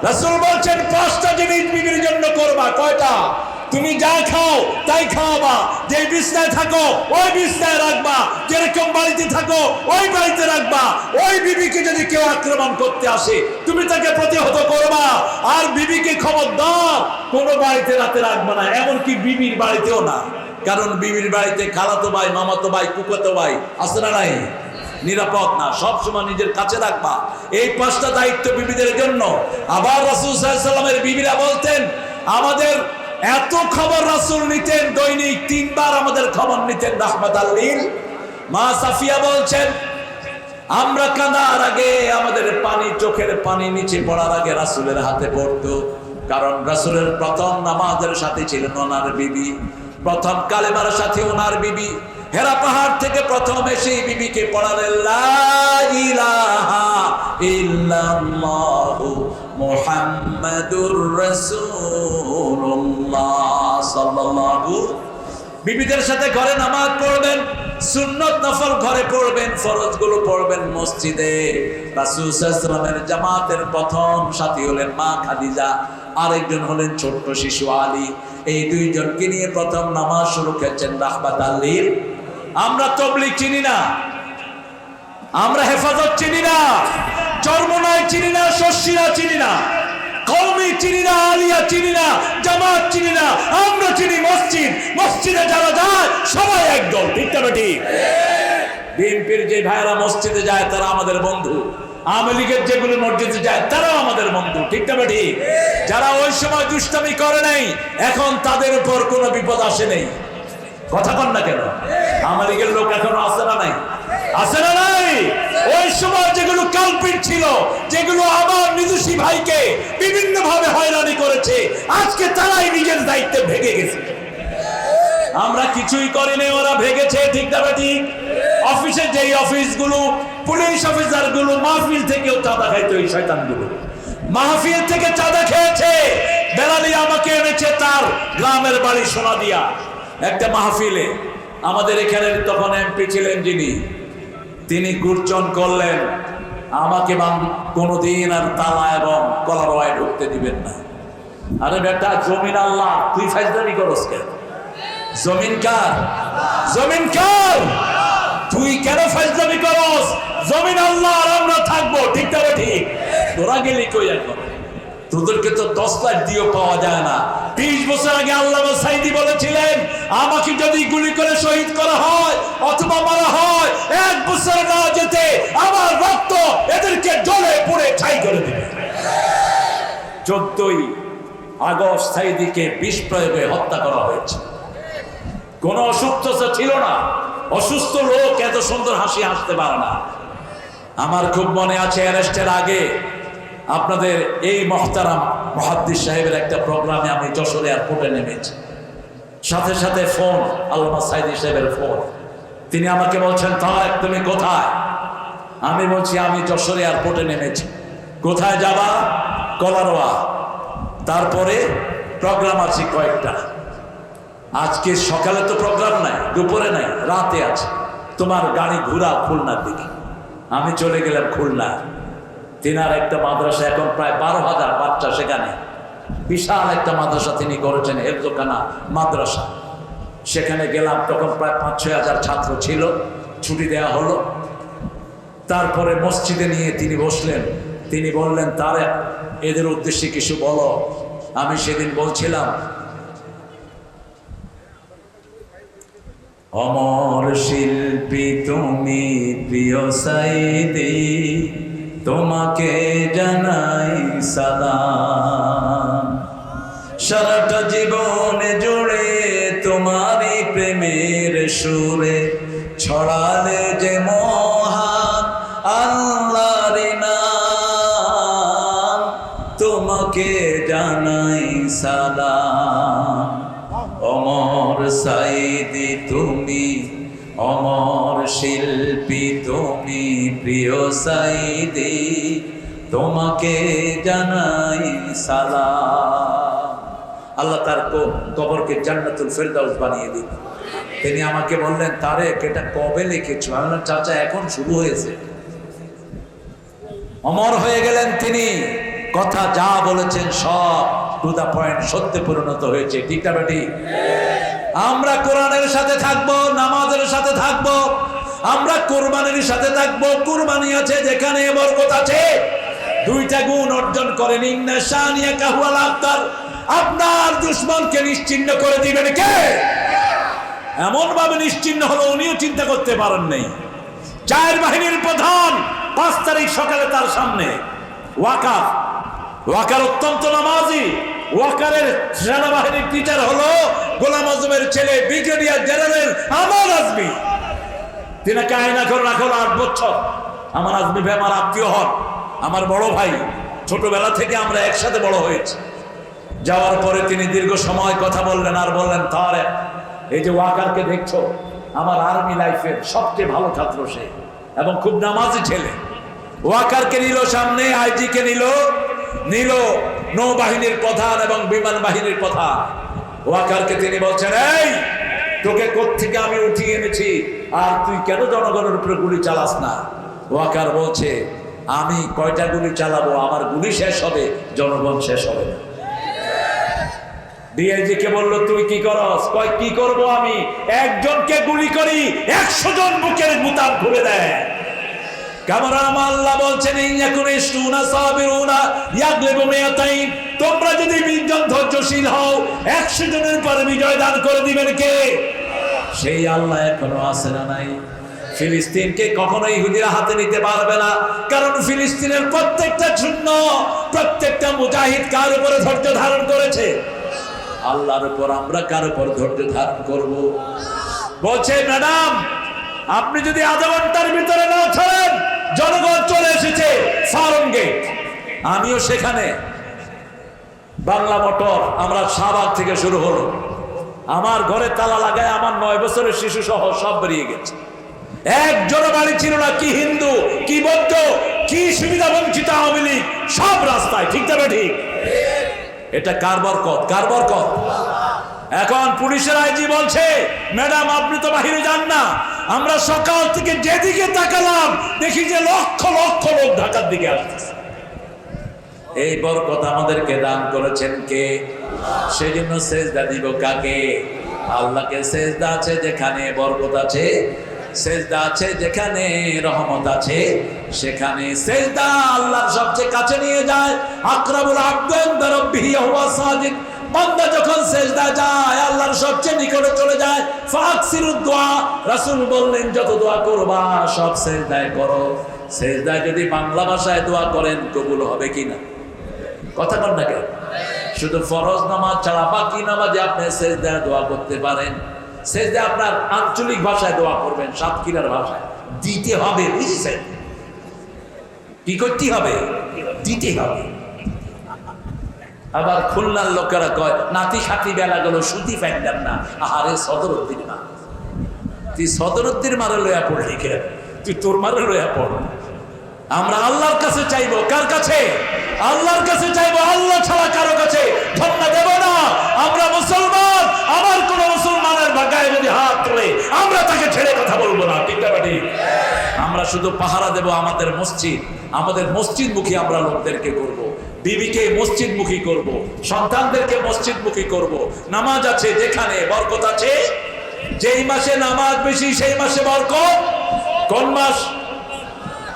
রাসূল বলছেন 5টা জিনিস বিবির জন্য করবা। কয়টা? তুমি যা খাও তাই খাওয়াবা, যে বিছনায় থাকো ওই বিছনায় রাখবা, যেরকম বাড়িতে থাকো ওই বাড়িতে রাখবা। ওই বিবিকে যদি কেউ আক্রমণ করতে আসে তুমি তাকে প্রতিহত করবা। আর বিবিকে খবরদার কোনো বাড়িতে রাতে রাখবা না, এমনকি বিবির বাড়িতেও না। কারণ বিবির বাড়িতে খালাতো ভাই, মামাতো ভাই, কুকাতো ভাই আছে না নাই? নিরাপদ না, সবসময় নিজের কাছে রাখবা। এই 5টা দায়িত্ব বিবিদের জন্য। আবার রাসূল সাল্লাল্লাহু আলাইহি ওয়াসাল্লামের বিবিরা বলতেন, আমাদের এত খবর রাসূল নিতেন, দৈনিক 3 বার আমাদের খবর নিতেন রাহমাতুল লিল। মা সাফিয়া বলছেন, আমরা কাঁদার আগে আমাদের পানি, চোখের পানি নিচে পড়ার আগে রাসূলের হাতে পড়তো। কারণ রাসূলের প্রথম নামাজের সাথে ছিলেন ওনার বিবি, প্রথম কালেমার সাথে ওনার বিবি। হেরা পাহাড় থেকে প্রথম এসে বিবিকে পড়ালেন লা ইলাহা ইল্লাল্লাহু মুহাম্মাদুর রাসূলুল্লাহ সাল্লাল্লাহু। বিবিদের সাথে ঘরে নামাজ পড়বেন, সুন্নত নফল ঘরে পড়বেন, ফরজগুলো পড়বেন মসজিদে। রাসূল সাল্লাল্লাহু আলাইহি ওয়াসাল্লামের জামাতের প্রথম সাথী হলেন মা খাদিজা, আরেকজন হলেন ছোট্ট শিশু আলী। এই দুইজনকে নিয়ে প্রথম নামাজ শুরু করেছেন রাহমাতুল লিল। আমরা তাবলীগ চিনি না, আমরা হেফাজত চিনি না, চরমনায় চিনি না, শশিরা চিনি না, কওমি চিনি না, আলিয়া চিনি না, জামাত চিনি না। আমরা চিনি মসজিদ। মসজিদে যারা যায় সবাই একদল, ঠিক না ঠিক? বিএনপির যে ভাইরা মসজিদে যায় তারা আমাদের বন্ধু, আওয়ামী লীগের যেগুলো মসজিদে যায় তারাও আমাদের বন্ধু, ঠিক না ঠিক? যারা ওই সময় দুষ্টামি করে নাই, এখন তাদের উপর কোনো বিপদ আসে নাই। কথা বল না কেন? আওয়ামী লীগের লোক এখনো আছে না নাই? আছে না নাই? ওই সময় যেগুলো কালপিট ছিল, যেগুলো আমার নিজস্বী ভাইকে বিভিন্ন ভাবে হয়রানি করেছে, আজকে তারাই নিজের দায়িত্বে ভেগে গেছে। আমরা কিছুই করিনি, ওরা ভেগেছে, ঠিক না ঠিক? অফিসে যেই অফিসগুলো, পুলিশ অফিসার গুলো মাহফিল থেকেও চাঁদা খাইতো, এই শয়তানগুলো মাহফিল থেকে চাঁদা খেয়েছে। বেলালি আমাকে এনেছে তার গ্রামের বাড়ি সোনাদিয়া একটা মাহফিলে। আমাদের এখানে তখন এমপি ছিলেন যিনি, তিনি গুর্জন করলেন আমাকে কোনোদিন আর তালা এবং কলারওয়ায় ঢুকতে দিবেন না। আরে বেটা, জমিন আল্লাহ, তুই ফাজলামি করস কেন? জমিন কার? জমিন কার? তুই কেন ফাজলামি করস? জমিন আল্লাহ, আর আমরা থাকবো, ঠিক না ঠিক? তোরা গেলি কই এখন? তোদেরকে তো 10 লাখ দিয়েও পাওয়া যায় না। 20 বছর আগে আল্লামা সাঈদী বলেছিলেন, আমাকে যদি গুলি করে শহীদ করা হয় অথবা মারা হয়, 1 বছর না যেতে আমার রক্ত এদেরকে জ্বলে পুড়ে ছাই করে দেবে। 14ই আগস্ট সাঈদীকে বিষ প্রয়োগে হত্যা করা হয়েছে। কোন অসুস্থ ছিল না। অসুস্থ লোক এত সুন্দর হাসি হাসতে পারে না। আমার খুব মনে আছে, অ্যারেস্টের আগে আপনাদের এই মুহতারাম মুহাদ্দিস সাহেবের একটা প্রোগ্রামে আমি যশোর এয়ারপোর্টে নেমেছি। সাথে সাথে ফোন, আল্লামা সাঈদী সাহেবের ফোন। তিনি আমাকে বলছেন, তারেক তুমি কোথায়? আমি বলছি আমি যশোর এয়ারপোর্টে নেমেছি। কোথায় যাবা? কলারোয়া। তারপরে প্রোগ্রাম আছে কয়েকটা। আজকে সকালে তো প্রোগ্রাম নাই, দুপুরে নাই, রাতে আছে। তোমার গাড়ি ঘোরা খুলনার দিকে। আমি চলে গেলাম খুলনা। তিনার একটা মাদ্রাসা, এখন প্রায় 12,000 বাচ্চা সেখানে, বিশাল একটা মাদ্রাসা তিনি করেছেন, হেফজখানা মাদ্রাসা। সেখানে গেলাম, তখন প্রায় 5-6 হাজার ছাত্র ছিল। ছুটি দেওয়া হলো। তারপরে মসজিদে নিয়ে তিনি বসলেন। তিনি বললেন, তারেক এদের উদ্দেশ্যে কিছু বলো। আমি সেদিন বলছিলাম, অমর শিল্পী তুমি প্রিয় সাইদি, তোমাকে জানাই সালাম। সারাটা জীবন জুড়ে তোমারই প্রেমের সুরে ছড়ালে যে মহান আল্লাহর নাম, তোমাকে জানাই সালাম। অমর সাইদি তুমি, অমর শিল্পী তুমি প্রিয় সাইদি, তোমাকে জানাই সালাম। আল্লাহ তার কবরকে জান্নাতুল ফেরদাউস বানিয়ে দিন। তিনি আমাকে বললেন, তারেক এটা কবে লিখেছো? আমি বললাম, চাচা এখন শুরু হয়েছে। অমর হয়ে গেলেন তিনি, কথা যা বলেছেন সব টু দা পয়েন্ট সত্যে পরিণত হয়েছে। ঠিক না বেটি? আমরা কোরআনের সাথে থাকবো, নামাজের সাথে থাকবো, আমরা কুরবানির সাথে থাকবো। কুরবানি আছে যেখানে বরকত আছে, দুইটা গুণ অর্জন করেন। ইন্না শানিয়াকা হুয়াল আবতার, আপনার দুশমনকে নিশ্চিহ্ন করে দিবেন কে? এমন ভাবে নিশ্চিহ্ন হলো উনিও চিন্তা করতে পারেন নাই। 4 বাহিনীর প্রধান 5 তারিখ সকালে তার সামনে ওয়াকার অত্যন্ত নামাজি। ওয়াকারের সেনাবাহিনীর টিচার হলো গোলাম আজমের ছেলে ব্রিগেডিয়ার জেনারেল আমার আজমি। তিনি কায়না করে রাখল 8 বছর। আমার আজমি ভাই আমার আত্মীয় হন, আমার বড় ভাই, ছোটবেলা থেকে আমরা একসাথে বড় হয়েছি। যাওয়ার পরে তিনি দীর্ঘ সময় কথা বললেন আর বললেন, তারেক এই যে ওয়াকারকে দেখছো, আমার আর্মি লাইফের সবচেয়ে ভালো ছাত্র সে এবং খুব নামাজি ছেলে। ওয়াকারকে নিল সামনে, আইজি কে নিল নৌবাহিনীর প্রধান এবং বিমান বাহিনীর প্রধান। ওয়াকারকে তিনি বলছেন, এই তোকে কোত্থেকে আমি উঠিয়ে এনেছি আর তুই কেন জনগণের উপরে গুলি চালাস না? ওয়াকার বলছে, আমি কয়টা গুলি চালাবো, আমার গুলি শেষ হবে, জনগণ শেষ হবে না। ডিআইজি কে বললো, তুই কি করস? কয় কি করব আমি, একজনকে গুলি করি 100 জন বুকের মুতাব ঘুরে দেয়। কামরাম আল্লাহ বলছেন, ইন্নাকুনিশুনা সাবিরুনা ইয়াগলিবু মিয়াতাইন, তোমরা যদি 20 জন ধৈর্যশীল হও 100 জনের পরে বিজয় দান করে দিবেন কে? সেই আল্লাহ এখনো আছে না নাই? ফিলিস্তিনকে কখনো ইহুদিরা হাতে নিতে পারবে না, কারণ ফিলিস্তিনের প্রত্যেকটা শূন্য, প্রত্যেকটা মুজাহিদ কার উপরে ধৈর্য ধারণ করেছে? আল্লাহর উপর। আমরা কার উপর ধৈর্য ধারণ করব? বলছে, ম্যাডাম আপনি যদি আধা ঘন্টার ভিতরে না ছাড়েন, জনগণ চলে এসেছে ফার্ম গেট। আমিও সেখানে, বাংলা মোটর, আমরা শাহবাগ থেকে শুরু হলো। আমার ঘরে তালা লাগায় আমার 9 বছরের শিশু সহ সব বেরিয়ে গেছে। একজনও বাড়ি ছিল না। কি হিন্দু, কি বৌদ্ধ, কি সুবিধা বঞ্চিত আওয়ামী লীগ, সব রাস্তায়। ঠিক তবে ঠিক? এটা কার বরকত? কার বরকত? এখন পুলিশের আইজি বলছে, ম্যাডাম আপনি তো বাহিরে যান না, আমরা সকাল থেকে যেদিকে তাকালাম দেখি যে লক্ষ লক্ষ লোক ঢাকার দিকে আসছে। এই বরকত আমাদেরকে দান করেছেন কে? সেজন্য সেজদা দিব কাকে? আল্লাহকে। সেজদা আছে যেখানে বরকত আছে, সেজদা আছে যেখানে রহমত আছে, সেখানে সেজদা আল্লাহর সবচেয়ে কাছে নিয়ে যায়। আকরাবুল আবদি ইনদা রাব্বিহি ওয়া সাজিদ, বান্দা যখন সেজদা যায় আল্লাহর সবচেয়ে নিকটে চলে যায়। ফাকসিরুদ দুআ, রাসূল বললেন যত দোয়া করবা সব সেজদায় করো। সেজদায় যদি বাংলা ভাষায় দোয়া করেন কবুল হবে কিনা? কথা বল না কেন? শুধু ফরজ নামাজ ছাড়া বাকি নামাজে আপনি সেজদায় দোয়া করতে পারেন। সেজদায় আপনার আঞ্চলিক ভাষায় দোয়া করবেন, সাতক্ষীরার ভাষায় দিতে হবে। বুঝেছেন? কি করতে হবে? দিতে হবে। আবার খুলনার লোকেরা কয়, নাতি সাথী বেলা গেল সুতি পাইলাম না। আরে সদরুদ্দিন মা, তুই সদরুদ্দিন মারে লইয়া পড়লি কেন? তুই তোর মারে লইয়া পড়। আমরা আল্লাহর কাছে চাইবো। কার কাছে? আল্লাহর কাছে চাইবো। আল্লাহ ছাড়া কারো কাছে ধন্যা দেব না। আমরা মুসলমান, আমার কোন মুসলমানের গায়ে যদি হাত তোলে আমরা তাকে ছেড়ে কথা বলবো না। ঠিক না ঠিক? আমরা শুধু পাহারা দেব আমাদের মসজিদ, আমাদের মসজিদ মুখী আমরা লোকদেরকে করব। বিবিকে মসজিদ মুখী করব, সন্তানদেরকে মসজিদ মুখী করব। নামাজ আছে যেখানে বরকত আছে, যেই মাসে নামাজ বেশি সেই মাসে বরকত। কোন মাস?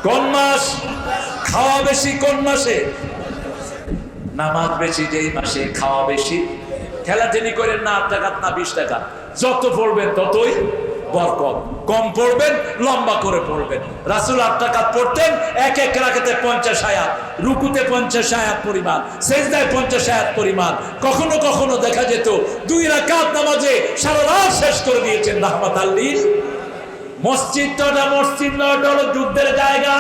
কোন মাস? খাওয়া বেশি কোন মাসে? নামাজ বেশি যেই মাসে, খাওয়া বেশি। খেলাধুলি করেন না 8 টাকা না 20 টাকা, যত পড়বেন ততই বরকত। কম পড়বেন, লম্বা করে পড়বেন। রাসূল 8 রাকাত পড়তেন, এক এক রাকাতে 50 আয়াত, রুকুতে 50 আয়াত পরিমাণ, সিজদায় 50 আয়াত পরিমাণ। কখনো কখনো দেখা যেত 2 রাকাত নামাজে সারা রাত শেষ করে দিয়েছেন রাহমাতাল লিল। মসজিদটা মসজিদ নয়, ওটা হলো যুদ্ধের জায়গা।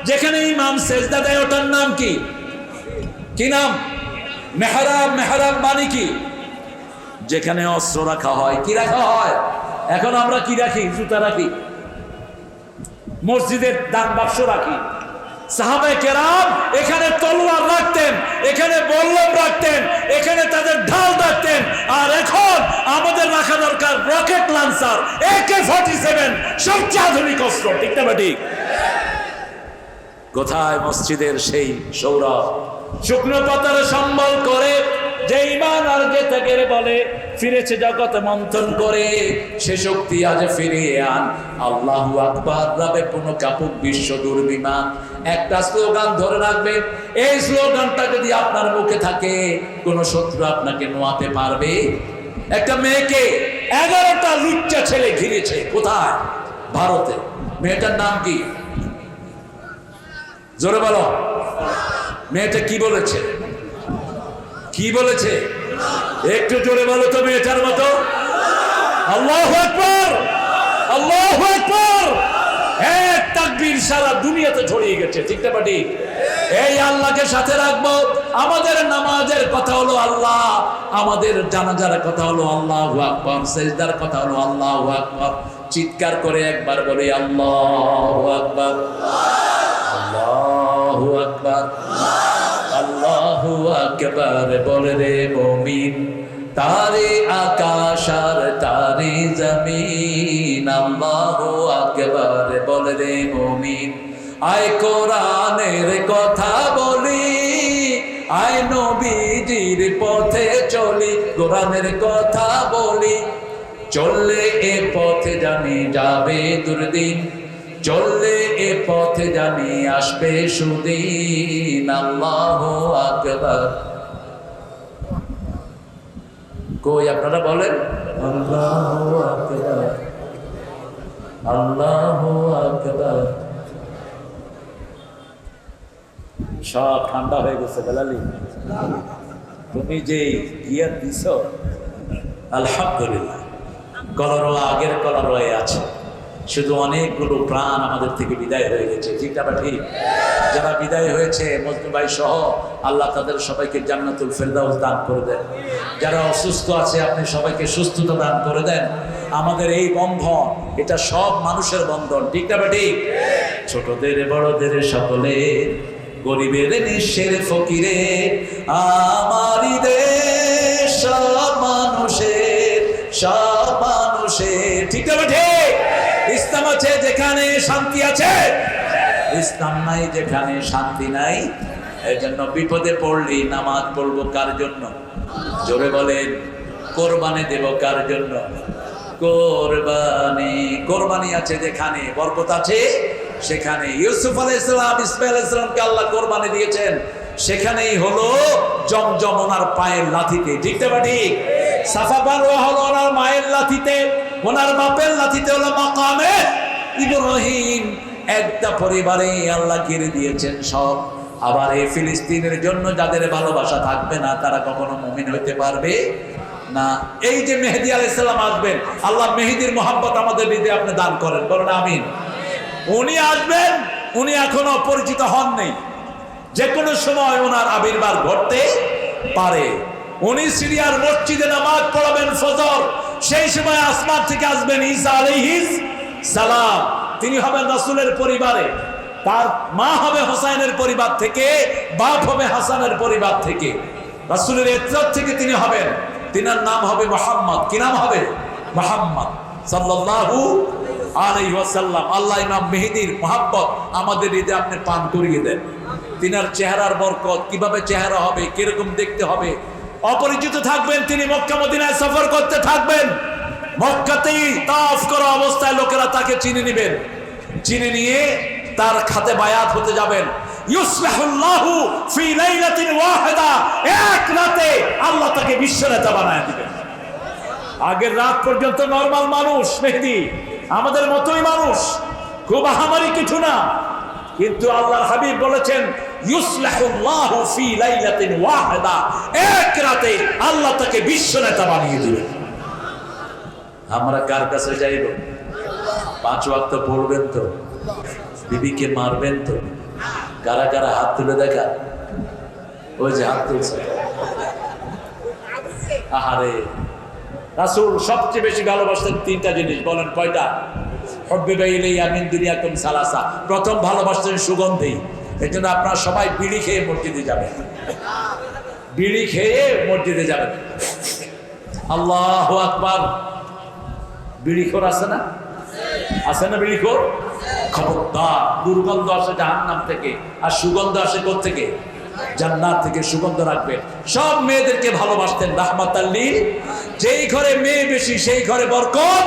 যেখানে ইমাম সিজদা দেয় ওটার নাম কি? কি নাম? মেহরাব। মেহরাব মানে কি? যেখানে অস্ত্র রাখা হয়। কি রাখা হয়? এখন আমরা কি রাখি? জুতা রাখি, মসজিদের দান বাক্স রাখি। সাহাবায়ে কেরাম এখানে তলোয়ার রাখতেন, এখানে বল্লম রাখতেন, এখানে তাদের ঢাল রাখতেন। আর এখন আমাদের রাখা দরকার রকেট লঞ্চার, AK-47, সবচেয়ে আধুনিক অস্ত্র। ঠিক না ঠিক? কোথায় মসজিদের সেই সৌরভ? শুকনো পাতার সম্বল করে যে ঈমান আর যে ত্যাগের বলে ফিরেছে জগৎ মন্থন করে, সে শক্তি আজ ফিরিয়ে আন। আল্লাহু আকবার, রবে কোনো কাপুক বিশ্ব দুর্বিমান। একটা স্লোগান ধরে রাখবেন, এই স্লোগানটা যদি আপনার মুখে থাকে কোন শত্রু আপনাকে নোয়াতে পারবে? একটা মেয়েকে 11টা লুচ্চা ছেলে ঘিরেছে। কোথায়? ভারতে। মেয়েটার নাম কি? জোরে বলো। মেয়েটা কি বলেছে? কি বলেছে? একটু জোরে বলো তো মেয়েটার মতো। আল্লাহু আকবার, আল্লাহু আকবার। এক তাকবীর সারা দুনিয়াতে ছড়িয়ে গেছে। ঠিক না ঠিক? এই আল্লাহকে সাথে রাখবো। আমাদের নামাজের কথা হলো আল্লাহ, আমাদের জানাজার কথা হলো আল্লাহু আকবার, সিজদার কথা হলো আল্লাহু আকবার। চিৎকার করে একবার বলি আল্লাহু আকবার, আল্লাহু আকবার, আল্লাহু আকবার। বলে রে মুমিন, তারে আকাশ আর তারে জমিন, আল্লাহু আকবার। বলে রে মুমিন, আয় কোরআনের কথা বলি, আয় নবীজির পথে চলি, কোরআনের কথা বলি। চললে এ পথে জানি যাবে দুর্দিন, চললে এ পথে জানি আসবে সুদিন, আল্লাহু আকবার। কই আপনারা বলেন আল্লাহু আকবার, আল্লাহু আকবার। সব ঠান্ডা হয়ে গেছে বেলালি, তুমি যে গিয়ার দিছ আলহামদুলিল্লাহ। কলরোয়া আগের কলরোয়ায় আছে, শুধু অনেকগুলো প্রাণ আমাদের থেকে বিদায় হয়ে গেছে। ঠিক না ঠিক? যারা বিদায় হয়েছে মজনু ভাই সহ, আল্লাহ তাদের সবাইকে জান্নাতুল ফেরদাউস দান করে দেন। যারা অসুস্থ আছে আপনি সবাইকে সুস্থতা দান করে দেন। আমাদের এই বন্ধন, এটা সব মানুষের বন্ধন। ঠিক না ঠিক? ছোটদের বড়দের সকলে, গরিবের নিঃস্বের ফকিরে, আমারই দেশ সব মানুষের, সব মানুষের। ঠিক না ঠিক? ইসলাম আছে যেখানে শান্তি আছে, ইসলাম নাই যেখানে শান্তি নাই। এই জন্য বিপদে পড়লি নামাজ পড়বো কার জন্য? জোরে বলেন। কোরবানি দেব কার জন্য? কোরবানি। কোরবানি আছে যেখানে বরকত আছে সেখানে। ইউসুফ আলাইহিস সালাম, ইসমাঈল আলাইহিস সালামকে আল্লাহ কোরবানি দিয়েছেন, সেখানেই হলো জমজম ওনার পায়ের লাথিতে। ঠিক না ঠিক? সাফা মারওয়া হলো ওনার মায়ের লাথিতে, ওনার বাপের লাথিতে হলো মাকামে ইব্রাহিম। একটা পরিবারে আল্লাহ ঘিরে দিয়েছেন সব। আবার এই ফিলিস্তিনের জন্য যাদের ভালোবাসা থাকবে না তারা কখনো মুমিন হইতে পারবে না। এই যে মেহেদী আলাইহিস সালাম আসবেন, আল্লাহ মেহেদীর মোহাব্বত আমাদের হৃদয়ে আপনি দান করেন, বলেন আমিন। উনি আসবেন, উনি এখনো পরিচিত হন নাই, যে কোনো সময় ওনার আবির্ভাব ঘটতে পারে। উনি সিরিয়ার মসজিদে নামাজ পড়াবেন ফজর, সেই সময় আসমান থেকে আসবেন ঈসা আলাইহিস সালাম। তিনি হবেন রাসূলের পরিবারে, তার মা হবে হোসাইনের পরিবার থেকে, বাপ হবে হাসানের পরিবার থেকে। রাসূলের ইত্তর থেকে তিনি হবেন, তিনার নাম হবে মুহাম্মদ। কি নাম হবে? মুহাম্মদ সাল্লাল্লাহু আলাইহি ওয়াসাল্লাম। আল্লাহ ইমাম মেহেদীর মোহাব্বত আমাদের হৃদয়ে আপনি পান করিয়ে দেন। তিনার চেহারার বরকত, কিভাবে চেহারা হবে, কিরকম দেখতে হবে। অপরিচিত থাকবেন তিনি, মক্কা মদিনায় সফর করতে থাকবেন। মক্কাতেই তাওয়াফ করা অবস্থায় লোকেরা তাকে চিনে নেবেন, চিনে নিয়ে তার খাতে বায়াত হতে যাবেন। ইউসবিহুল্লাহু ফি লাইলাতিন ওয়াহিদা, এক রাতে আল্লাহ তাকে বিশ্ব নেতা বানায় দিবেন। আগের রাত পর্যন্ত নরমাল মানুষ মেহেদী, আমাদের মতোই মানুষ, খুব আহামারি কিছু না। কিন্তু আল্লাহর হাবিব বলেছেন ইউসলাহুল্লাহু ফি লাইলাতিন ওয়াহিদা, এক রাতে আল্লাহ তাকে বিশ্ব নেতা বানিয়ে দিবেন। আমরা কার কাছে যাইব? 5 ওয়াক্ত পড়বেন তো? বিবিকে মারবেন তো? কারা কারা হাত তুলে দেখা? ওই যে হাত তুলছে। আহারে, রাসূল সবচেয়ে বেশি ভালোবাসতেন 3টা জিনিস, বলেন কয়টা? হুব্বিবা ইলাইয়া মিন দুনিয়াকুম সালাসা, প্রথম ভালোবাসতেন সুগন্ধি। এই জন্য আপনারা সবাই বিড়ি খেয়ে মসজিদে যাবেন, বিড়ি খেয়ে মসজিদে যাবেন। আল্লাহু আকবার। বিড়িখোর আছে না? আছে না বিড়িখোর? খবরদার, দুর্গন্ধ আসে জাহান্নাম থেকে, আর সুগন্ধ আসে কোত্থেকে? জান্নাত থেকে। সুগন্ধ রাখবেন। সব মেয়েদেরকে ভালোবাসতেন রাহমাতাল লিল। যেই ঘরে মেয়ে বেশি সেই ঘরে বরকত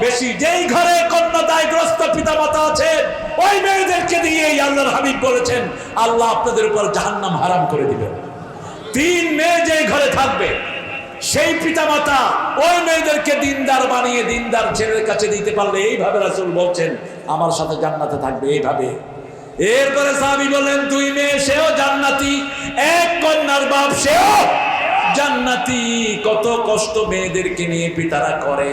বেশি। যেই ঘরে কন্যাদায়গ্রস্ত পিতামাতা আছেন ওই মেয়েদেরকে দিয়েই আল্লাহর হাবিব বলেছেন আল্লাহ আপনাদের উপর জাহান্নাম হারাম করে দিবেন। 3 মেয়ে যেই ঘরে থাকবে সেই পিতামাতা ওই মেয়েদেরকে দিনদার বানিয়ে দিনদার ছেলের কাছে দিতে পারলে, এইভাবে রাসূল বলছেন আমার সাথে জান্নাতে থাকবে, এইভাবে। এরপরে সাহাবী বলেন 2 মেয়ে সেও জান্নাতি, 1 কন্যার বাপ সেও জান্নাতি। কত কষ্ট মেয়েদেরকে নিয়ে পিতারা করে,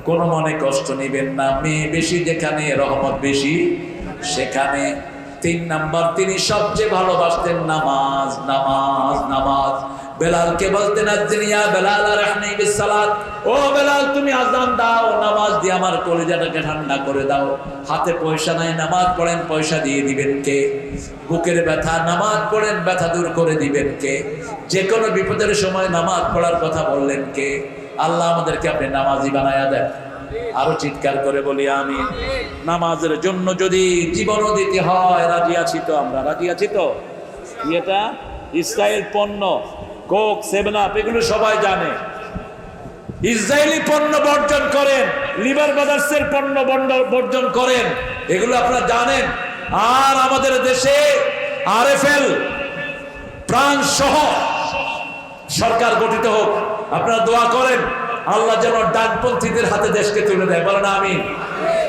কোন মনে কষ্ট নেবেন না। মেয়ে বেশি যেখানে রহমত বেশি সেখানে। 3 নাম্বার, তিনি সবচেয়ে ভালোবাসতেন নামাজ, নামাজ, নামাজ। বেলালকে বলতেন আযিনিয়া বেলাল রাহনি বিসসালাত, ও বেলাল তুমি আযান দাও, নামাজ দিয়ে আমার কলিজাটাকে ঠান্ডা করে দাও। হাতে পয়সা নাই, নামাজ পড়েন, পয়সা দিয়ে দিবেন কে? বুকের ব্যথা, নামাজ পড়েন, ব্যথা দূর করে দিবেন কে? যে কোনো বিপদের সময় নামাজ পড়ার কথা বললেন কে? আল্লাহ আমাদেরকে আপনি নামাজি বানায়া দেন। আরো চিৎকার করে বলি আমিন। নামাজের জন্য যদি জীবনও দিতে হয় রাজি আছি তো? আমরা রাজি আছি তো? এটা ইসরায়েল পণ্য, কোক, 7 আপ, এগুলো সবাই জানে। ইসরায়েলি পণ্য বর্জন করেন, লিভার ব্রাদার্সের পণ্য বর্জন করেন, এগুলো আপনারা জানেন। আর আমাদের দেশে আরএফএল প্রাণ সহ সরকার গঠিত হোক, আপনারা দোয়া করেন আল্লাহ যেন ডানপন্থীদের হাতে দেশকে তুলে দেয়, বলেন আমিন।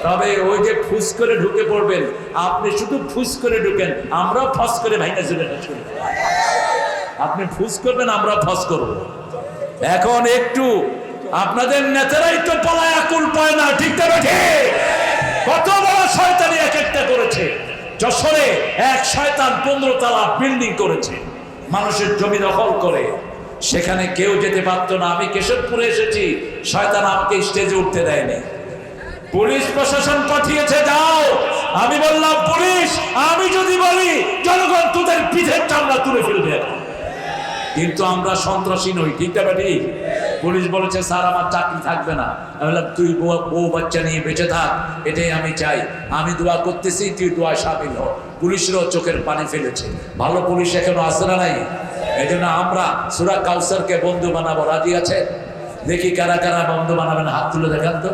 তবে ওই যে ফুস করে ঢুকে পড়বেন, আপনি শুধু ফুস করে ঢুকেন, আমরা ফস করে ভাইনা চলে আসবেন। আপনি ফুস করবেন, আমরা ফস করব। এখন একটু আপনাদের নেতারাই তো পলায় আকুল পায় না, ঠিক না বেঠে? কত বড় শয়তানি এক একটা করেছে। যশোরে এক শয়তান 15 তলা বিল্ডিং করেছে মানুষের জমি দখল করে, সেখানে কেউ যেতে পারতো না। আমি কেশবপুরে এসেছি, শয়তান আমাকে স্টেজে উঠতে দেয়নি। পুলিশ প্রশাসন পাঠিয়েছে, যাও। আমি বললাম পুলিশ, আমি যদি বলি জনগণ তোদের পিঠের চামড়া তুলে ফেলবে। কিন্তু আমরা সন্ত্রাসী নই, ঠিক না বেটি? পুলিশ বলেছে স্যার আমার চাকরি থাকবে না। আমি বললাম তুই বউ বাচ্চা নিয়ে বেঁচে থাক, এটাই আমি চাই। আমি দোয়া করতেছি, তুই দোয়ায় শামিল হ। পুলিশেরও চোখের পানি ফেলেছে। ভালো পুলিশ এখনো আছে না নাই? এই জন্য আমরা সূরা কাউসারকে বন্ধু বানাবো, রাজি আছে? দেখি কারা কারা বন্ধু বানাবেন, হাত তুলে দেখান তো।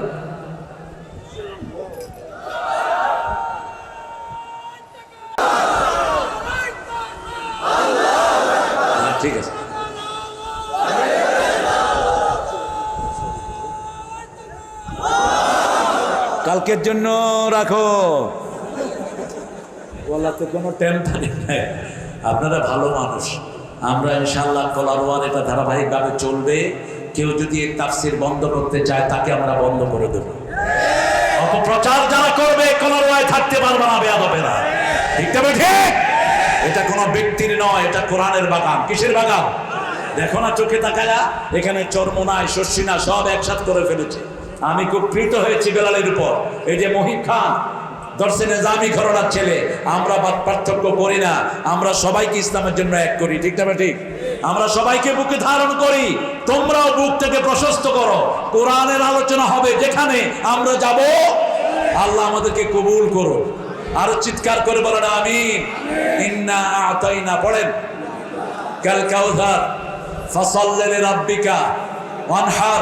ঠিক আছে, কালকের জন্য রাখো, বলাতে কোনো টেনশন নেই। আপনারা ভালো মানুষ, আমরা ইনশাআল্লাহ কলারওয়ান এটা ধারাবাহিকভাবে চলবে। কেউ যদি এই তাফসীর বন্ধ করতে চায় তাকে আমরা বন্ধ করে দেব। অপপ্রচার যারা করবে কলারওয়ায় থাকতে পারবে না, বেয়াদ হবে না, ঠিক তবে ঠিক। এটা কোনো ব্যক্তির নয়, এটা কোরআনের বাগান। কিসের বাগান? দেখো না চোখে তাকায়া, এখানে চরমোনায় শস্যিনা সব একসাথে করে ফেলেছে। আমি খুব প্রীত হয়েছি বেলালের উপর। এই যে মহিব খান দর্শে নিজামী ঘরানার ছেলে, আমরা পার্থক্য করি না, আমরা সবাইকে ইসলামের জন্য এক করি, ঠিক না ঠিক? আমরা সবাইকে বুকে ধারণ করি, তোমরাও বুক থেকে প্রশস্ত করো। কোরআনের আলোচনা হবে যেখানে আমরা যাব, আল্লাহ আমাদেরকে কবুল করো। আরো চিৎকার করে বলেন আমিন। ইন্না আতাইনা, পড়েন কাল কাউসার ফাসাল্লি লিরাব্বিকা ওয়ানহার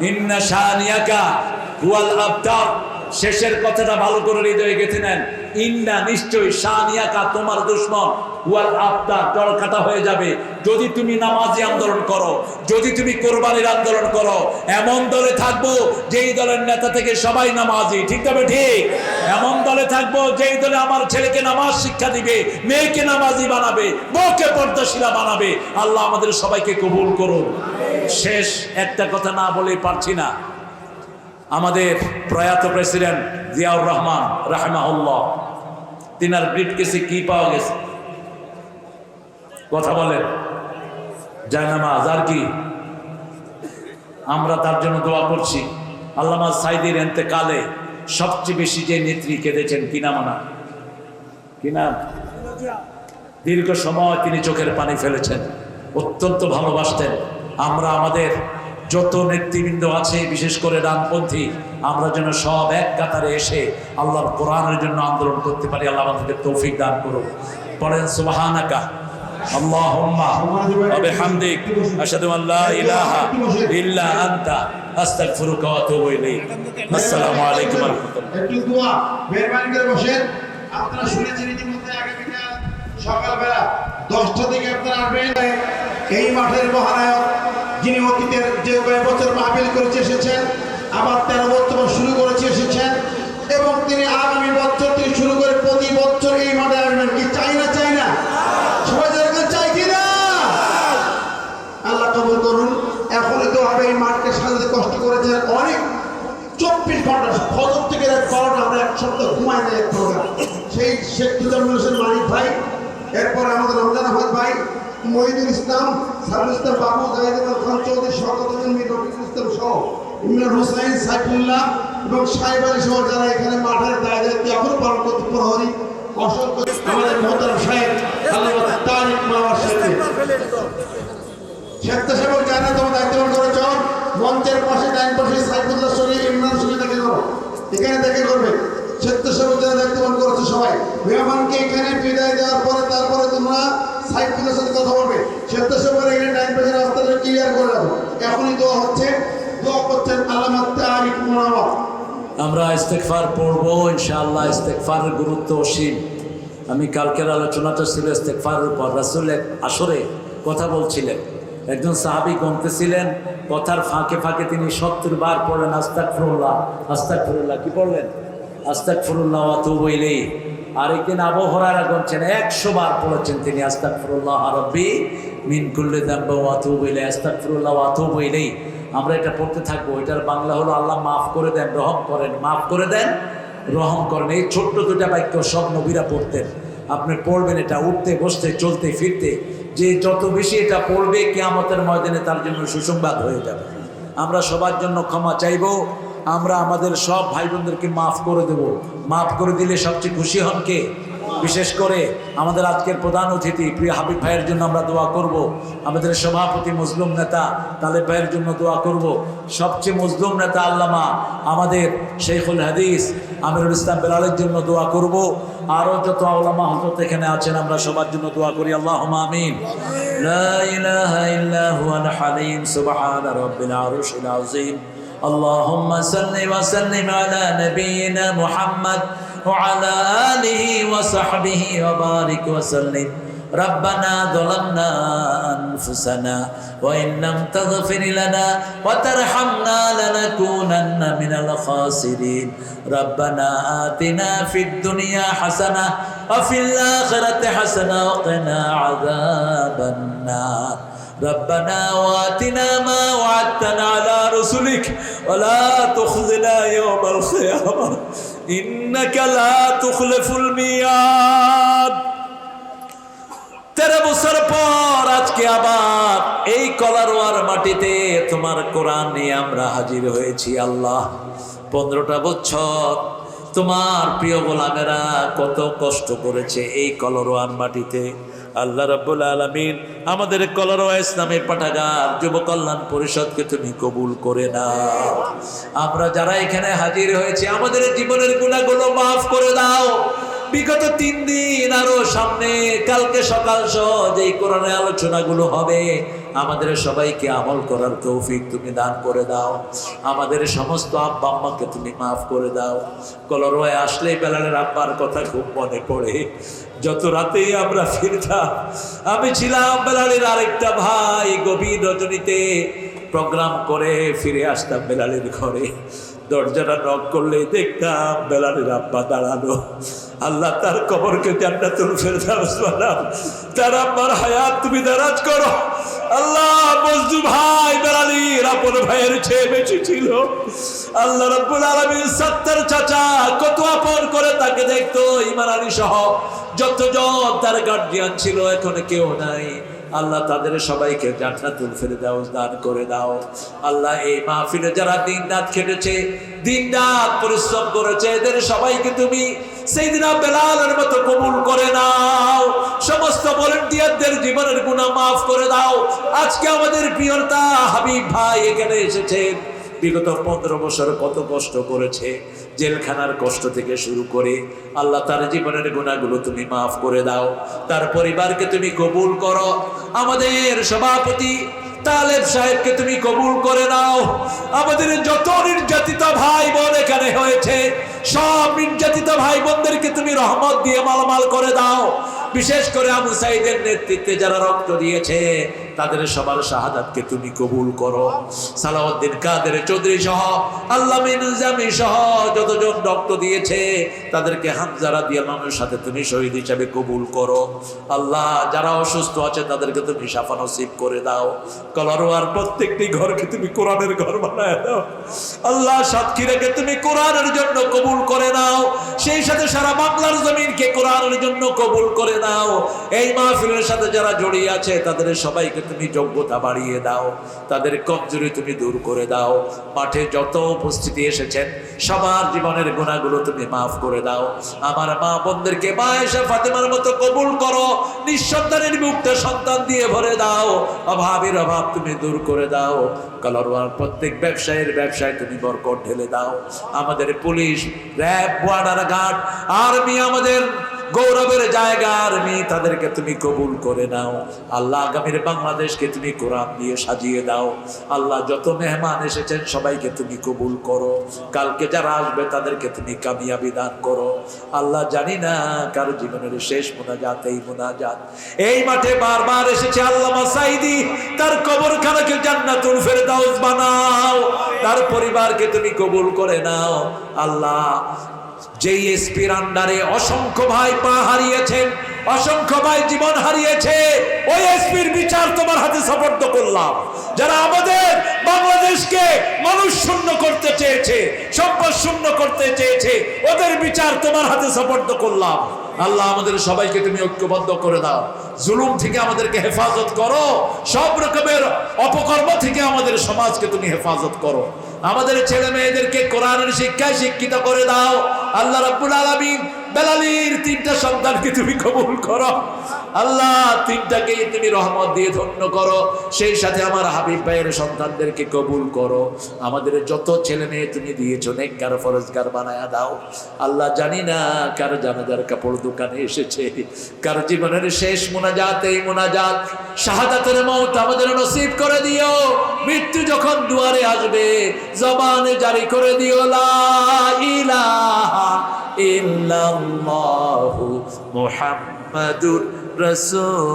ইন্না শানিয়াকা হুয়াল আবতার। শেষের কথাটা ভালো করে হৃদয়ে গেঁথে নেন। ইন্না নিশ্চয়ই শানিয়াকা তোমার দুশমন ওয়াল আবতার জল কাটা হয়ে যাবে যদি তুমি নামাজি আন্দোলন করো, যদি তুমি কোরবানির আন্দোলন করো। এমন দলে থাকবো যেই দলের নেতা থেকে সবাই নামাজি, ঠিক তবে ঠিক। এমন দলে থাকবো যেই দলে আমার ছেলেকে নামাজ শিক্ষা দিবে, মেয়েকে নামাজি বানাবে, বউকে পর্দাশীলা বানাবে। আল্লাহ আমাদের সবাইকে কবুল করুন। শেষ একটা কথা না বলে পারছি না। আমাদের প্রয়াত প্রেসিডেন্ট জিয়াউর রহমান রাহমাহুল্লাহ, তিনার ব্রিফকেসে কি পাওয়া গেছে? কথা বলেন। জায়নামাজ আর কি? আমরা তার জন্য দোয়া করছি। আল্লামা সাইদির ইন্তেকালে সবচেয়ে বেশি যে নেত্রী কেঁদেছেন কি নাম ওনার? কি নাম? দীর্ঘ সময় তিনি চোখের পানি ফেলেছেন, অত্যন্ত ভালোবাসতেন। আমরা আমাদের যত নেতৃবৃন্দ আছে, বিশেষ করে ডানপন্থী, আমরা যেন সব এক কাতারে এসে আল্লাহর কোরআনের জন্য আন্দোলন করতে পারি। আল্লাহ আমাদেরকে তৌফিক দান করুন। পড়েন সুবহানাকা আল্লাহুম্মা ওয়া বিহামদিক আশহাদু আল লা ইলাহা ইল্লা আনতা আস্তাগফিরুকা ওয়া আতুবু ইলাইক। আসসালামু আলাইকুম ওয়া রাহমাতুল্লাহ। একটু দোয়া মেহরবানি করে বসেন। আপনারা শুনেছেন ইতিমধ্যে আগামীকাল সকালবেলা 10টা থেকে আপনারা আসবেন এই মাঠের মহানায়ক, যিনি অতীতের যে বছর মাহফিল করেছে এসেছেন, আবার 13 বছর শুরু করেছে এসেছেন, এবং তিনি আগামী বছর থেকে শুরু করে প্রতি বছর এই মাঠে আসবেন। কি চাই না? চাই না? সবাই যেরকম চাই কিনা? আল্লাহ কবুল করুন। এখনই তো হবে এই মাঠকে সাজাতে কষ্ট করেছেন অনেক। 24 ঘন্টা ফজর থেকে রাত 12টা আমরা এক সপ্তাহ ঘুমাই না, এক প্রোগ্রাম। সেই শেখ তুজামুল হোসেন মানিক ভাই, এরপর আমাদের রমজান আহমদ ভাই, মহিদুল ইসলাম, সারুল ইসলাম বাবু, জাহিদুল খান চৌধুরী, শওকত হোসেন মীর, রফিকুল ইসলাম সহ ইমরান হোসেন, সাইফুল্লাহ এবং সাহেব আলী সহ যারা এখানে মাঠের দায়িত্ব এখনো পালন করতে প্রহরী, অসংখ্য আমাদের মোহতারাম সাহেব আল্লাহ তারিক মাওয়ার সাহেব, স্বেচ্ছাসেবক যারা তোমার দায়িত্ব পালন করেছ, মঞ্চের পাশে ডাইন পাশে সাইফুল্লাহ শরীফ, ইমরান শরীফ দেখে করো, এখানে দেখে করবে। স্বেচ্ছাসেবক যারা দায়িত্ব পালন করেছে সবাই, মেহমানকে এখানে বিদায় দেওয়ার পরে তারপরে তোমরা সাইফুল্লাহর সাথে কথা বলবে। স্বেচ্ছাসেবক এখানে ডাইন পাশে রাস্তাটা ক্লিয়ার করে রাখো। এখনই দোয়া হচ্ছে, দোয়া করছেন আল্লামা তারিক মুনাওয়ার। আমরা ইস্তেগফার পড়বো ইনশাআল্লাহ। ইস্তেগফারের গুরুত্ব অসীম। আমি কালকের আলোচনাটা ছিল ইস্তেগফারের উপর। রাসূলের আসরে কথা বলছিলেন, একজন সাহাবী গমতেছিলেন, কথার ফাঁকে ফাঁকে তিনি 70 বার পড়লেন আস্তাগফিরুল্লাহ, আস্তাগফিরুল্লাহ। কি পড়লেন? আস্তাগফিরুল্লাহ ওয়া আতুবু ইলাইহি। আরেকদিন আবু হুরায়রা গমছেন, 100 বার পড়েছেন তিনি আস্তাগফিরুল্লাহ রাব্বি মিন কুল্লি যামবি ওয়া আতুবু ইলাইহি, আস্তাগফিরুল্লাহ ওয়া আতুবু ইলাইহি। আমরা এটা পড়তে থাকবো। এটার বাংলা হলো আল্লাহ মাফ করে দেন, রহম করেন, মাফ করে দেন, রহম করেন। এই ছোট্ট দুটা বাক্য সব নবীরা পড়তেন। আপনি পড়বেন এটা, উঠতে বসতে চলতে ফিরতে। যে যত বেশি এটা পড়বে কিয়ামতের ময়দানে তার জন্য সুসংবাদ হয়ে যাবে। আমরা সবার জন্য ক্ষমা চাইব। আমরা আমাদের সব ভাই বোনদেরকে মাফ করে দেব। মাফ করে দিলে সবচেয়ে খুশি হন কে? বিশেষ করে আমাদের আজকের প্রধান অতিথি প্রিয় হাবিব ভাইয়ের জন্য আমরা দোয়া করব। আমাদের সভাপতি মজলুম নেতা তালেব ভাইয়ের জন্য দোয়া করব। সবচেয়ে মজলুম নেতা আল্লামা আমাদের শেখুল হাদিস আমিরুল ইসলাম বেলালের জন্য দোয়া করব। আরও যত আউলামা হযরত এখানে আছেন আমরা সবার জন্য দোয়া করি। আল্লাহুম্মা আমিন। লা ইলাহা ইল্লা হুয়াল হালিম সুবহানা রাব্বিল আরশিল আযীম। اللهم صل وسلم على نبينا محمد وعلى آله وصحبه وبارك وسلم. ربنا ظلمنا أنفسنا وإن لم تغفر لنا وترحمنا لنكونن من الخاسرين. ربنا آتنا في الدنيا حسنة وفي الآخرة حسنة وقنا عذاب النار. ربنا واتنا ما وعدتنا على رسلك ولا تخزنا يوم القيامة إنك لا تخلف الميعاد. 13 বছর পর আজকে আবার এই কলারোয়ার মাটিতে তোমার কোরআন নিয়ে আমরা হাজির হয়েছি। আল্লাহ 15টা বছর তোমার প্রিয় গোলামেরা কত কষ্ট করেছে এই কলারোয়ার মাটিতে। আল্লাহ রাব্বুল আলামিন আমাদের কলারোয়া ইসলামের পাঠাগার যুব কল্যাণ পরিষদকে তুমি কবুল করে নাও। আমরা যারা এখানে হাজির হয়েছে আমাদের জীবনের গুনাহগুলো মাফ করে দাও। বিগত 3 দিন আরো সামনে কালকে সকাল সহ যেই কোরআনের আলোচনাগুলো হবে আমাদের সবাইকে আমল করার তৌফিক তুমি দান করে দাও। আমাদের সমস্ত আব্বা আম্মাকে তুমি মাফ করে দাও। কলরওয়ায় আসলেই বেলালের আব্বার কথা খুব মনে পড়ে। যত রাতেই আমরা ফিরতাম, আমি ছিলাম বেলালের আরেকটা ভাই, গভীর রজনীতে প্রোগ্রাম করে ফিরে আসতাম বেলালের ঘরে। দরজাটা নক করলে দেখতাম বেলালের আব্বা দাঁড়ানো। আল্লাহ তার কবরকে জান্নাতুল ফেরদাউস বানাও, তার আব্বার হায়াত তুমি দারাজ করো। আল্লাহ মজদু ভাই বেলালির আপন ভাইয়ের চেয়ে বেশি ছিল। আল্লাহ রাব্বুল আলামিন সত্তর চাচা কত আপন করে তাকে দেখতো, ইমান আলী সহ যতজন তার গার্জিয়ান ছিল এখন কেউ নাই। আল্লাহ তাদের সবাইকে জান্নাতুল ফেরদাউস দান করে দাও। আল্লাহ এই মাহফিলে যারা দিন রাত খেটেছে, দিন রাত পরিশ্রম করেছে, এদের সবাইকে তুমি সাইয়েদনা বেলালের মতো কবুল করে নাও। সমস্ত ভলান্টিয়ারদের জীবনের গুনাহ মাফ করে দাও। আজকে আমাদের প্রিয়তা হাবিব ভাই এখানে এসেছেন, বিগত 15 বছর কত কষ্ট করেছে, জেলখানার কষ্ট থেকে শুরু করে। আল্লাহ তার জীবনের গুনাহগুলো তুমি মাফ করে দাও, তার পরিবারকে তুমি কবুল করো। আমাদের সভাপতি তালেব সাহেবকে তুমি কবুল করে নাও। আমাদের যত নির্যাতিত ভাই বোন এখানে হয়েছে, সব নির্যাতিত ভাই বোনদেরকে তুমি রহমত দিয়ে মালামাল করে দাও। বিশেষ করে আবু সাইদের নেতৃত্বে যারা রক্ত দিয়েছে তাদের সবার শাহাদাতকে তুমি কবুল করো। সালাউদ্দিন কাদের চৌধুরী সহ আল্লাহ মিনজামি সহ যতজন রক্ত দিয়েছে তাদেরকে হামজা রাদিয়াল্লাহু আনহুর সাথে তুমি শহীদ হিসেবে কবুল করো। আল্লাহ যারা অসুস্থ আছে তাদেরকে তুমি শাফা নসিব করে দাও। কলারওয়ার প্রত্যেকটি ঘরকে তুমি কোরআনের ঘর বানায় দাও। আল্লাহ সাতক্ষীরাকে তুমি কোরআনের জন্য কবুল করে নাও, সেই সাথে সারা বাংলার জমিনকে কোরআনের জন্য কবুল করে নাও। এই মাহফিলের সাথে যারা জড়িয়ে আছে তাদের সবাইকে তুমি যোগ্যতা বাড়িয়ে দাও, তাদের কমজোরি তুমি দূর করে দাও। মাঠে যত উপস্থিতি এসেছেন সবার জীবনের গুনাহগুলো তুমি মাফ করে দাও। আমার মা বোনদেরকে মা আয়েশা ফাতেমার মতো কবুল করো, নিঃসন্তানের মুক্ত সন্তান দিয়ে ভরে দাও, অভাবের অভাব তুমি দূর করে দাও। কলারওয়ার প্রত্যেক ব্যবসায়ীর ব্যবসায় তুমি বরকত ঢেলে দাও। আমাদের police, RAB, border guard, army আমাদের গৌরবের জায়গা, আর্মি তাদেরকে তুমি কবুল করে নাও। আল্লাহ আগামীর বাংলাদেশকে তুমি কোরআন দিয়ে সাজিয়ে দাও। আল্লাহ যত মেহমান এসেছেন সবাইকে তুমি কবুল করো, কালকে যারা আসবে তাদেরকে তুমি কামিয়াবি দান করো। আল্লাহ জানি না কার জীবনের শেষ মোনাজাত এই মোনাজাত। এই মাঠে বারবার এসেছে আল্লামা সাঈদী, তার কবরখানাকে জান্নাতুল ফেরদাউস বানাও, তার পরিবারকে তুমি কবুল করে নাও। আল্লাহ যেই এসপির আন্ডারে অসংখ্য ভাই পা হারিয়েছেন, অসংখ্য ভাই জীবন হারিয়েছে, ওই এসপির বিচার তোমার হাতে সুপর্দ করলাম। যারা আমাদের বাংলাদেশকে মানুষ শূন্য করতে চেয়েছে, সম্পদ শূন্য করতে চেয়েছে, ওদের বিচার তোমার হাতে সুপর্দ করলাম। আল্লাহ আমাদের সবাইকে তুমি ঐক্যবদ্ধ করে দাও, জুলুম থেকে আমাদেরকে হেফাজত করো, সব রকমের অপকর্ম থেকে আমাদের সমাজকে তুমি হেফাজত করো। আমাদের ছেলে মেয়েদেরকে কোরআনের শিক্ষায় শিক্ষিত করে দাও। আল্লাহ রাব্বুল আলামিন বেলালীর 3টা সন্তানকে তুমি কবুল করো। আল্লাহ 3টাকেই তুমি রহমত দিয়ে ধন্য করো, সেই সাথে আমার হাবিব ভাইয়ের সন্তানদেরকে কবুল করো। আমাদের যত ছেলে মেয়ে তুমি দিয়েছো নেককার ফরজগার বানায়া দাও। আল্লাহ জানি না কার জানাজার কাপড় দোকানে এসেছে, কার জীবনের শেষ মোনাজাত এই মোনাজাত, শাহাদাতের মওত আমাদের নসিব করে দিও। মৃত্যু যখন দুয়ারে আসবে জবানে জারি করে দিও লা ইলাহা ইল্লাল্লাহু মুহাম্মাদুর রাসূলুল্লাহ।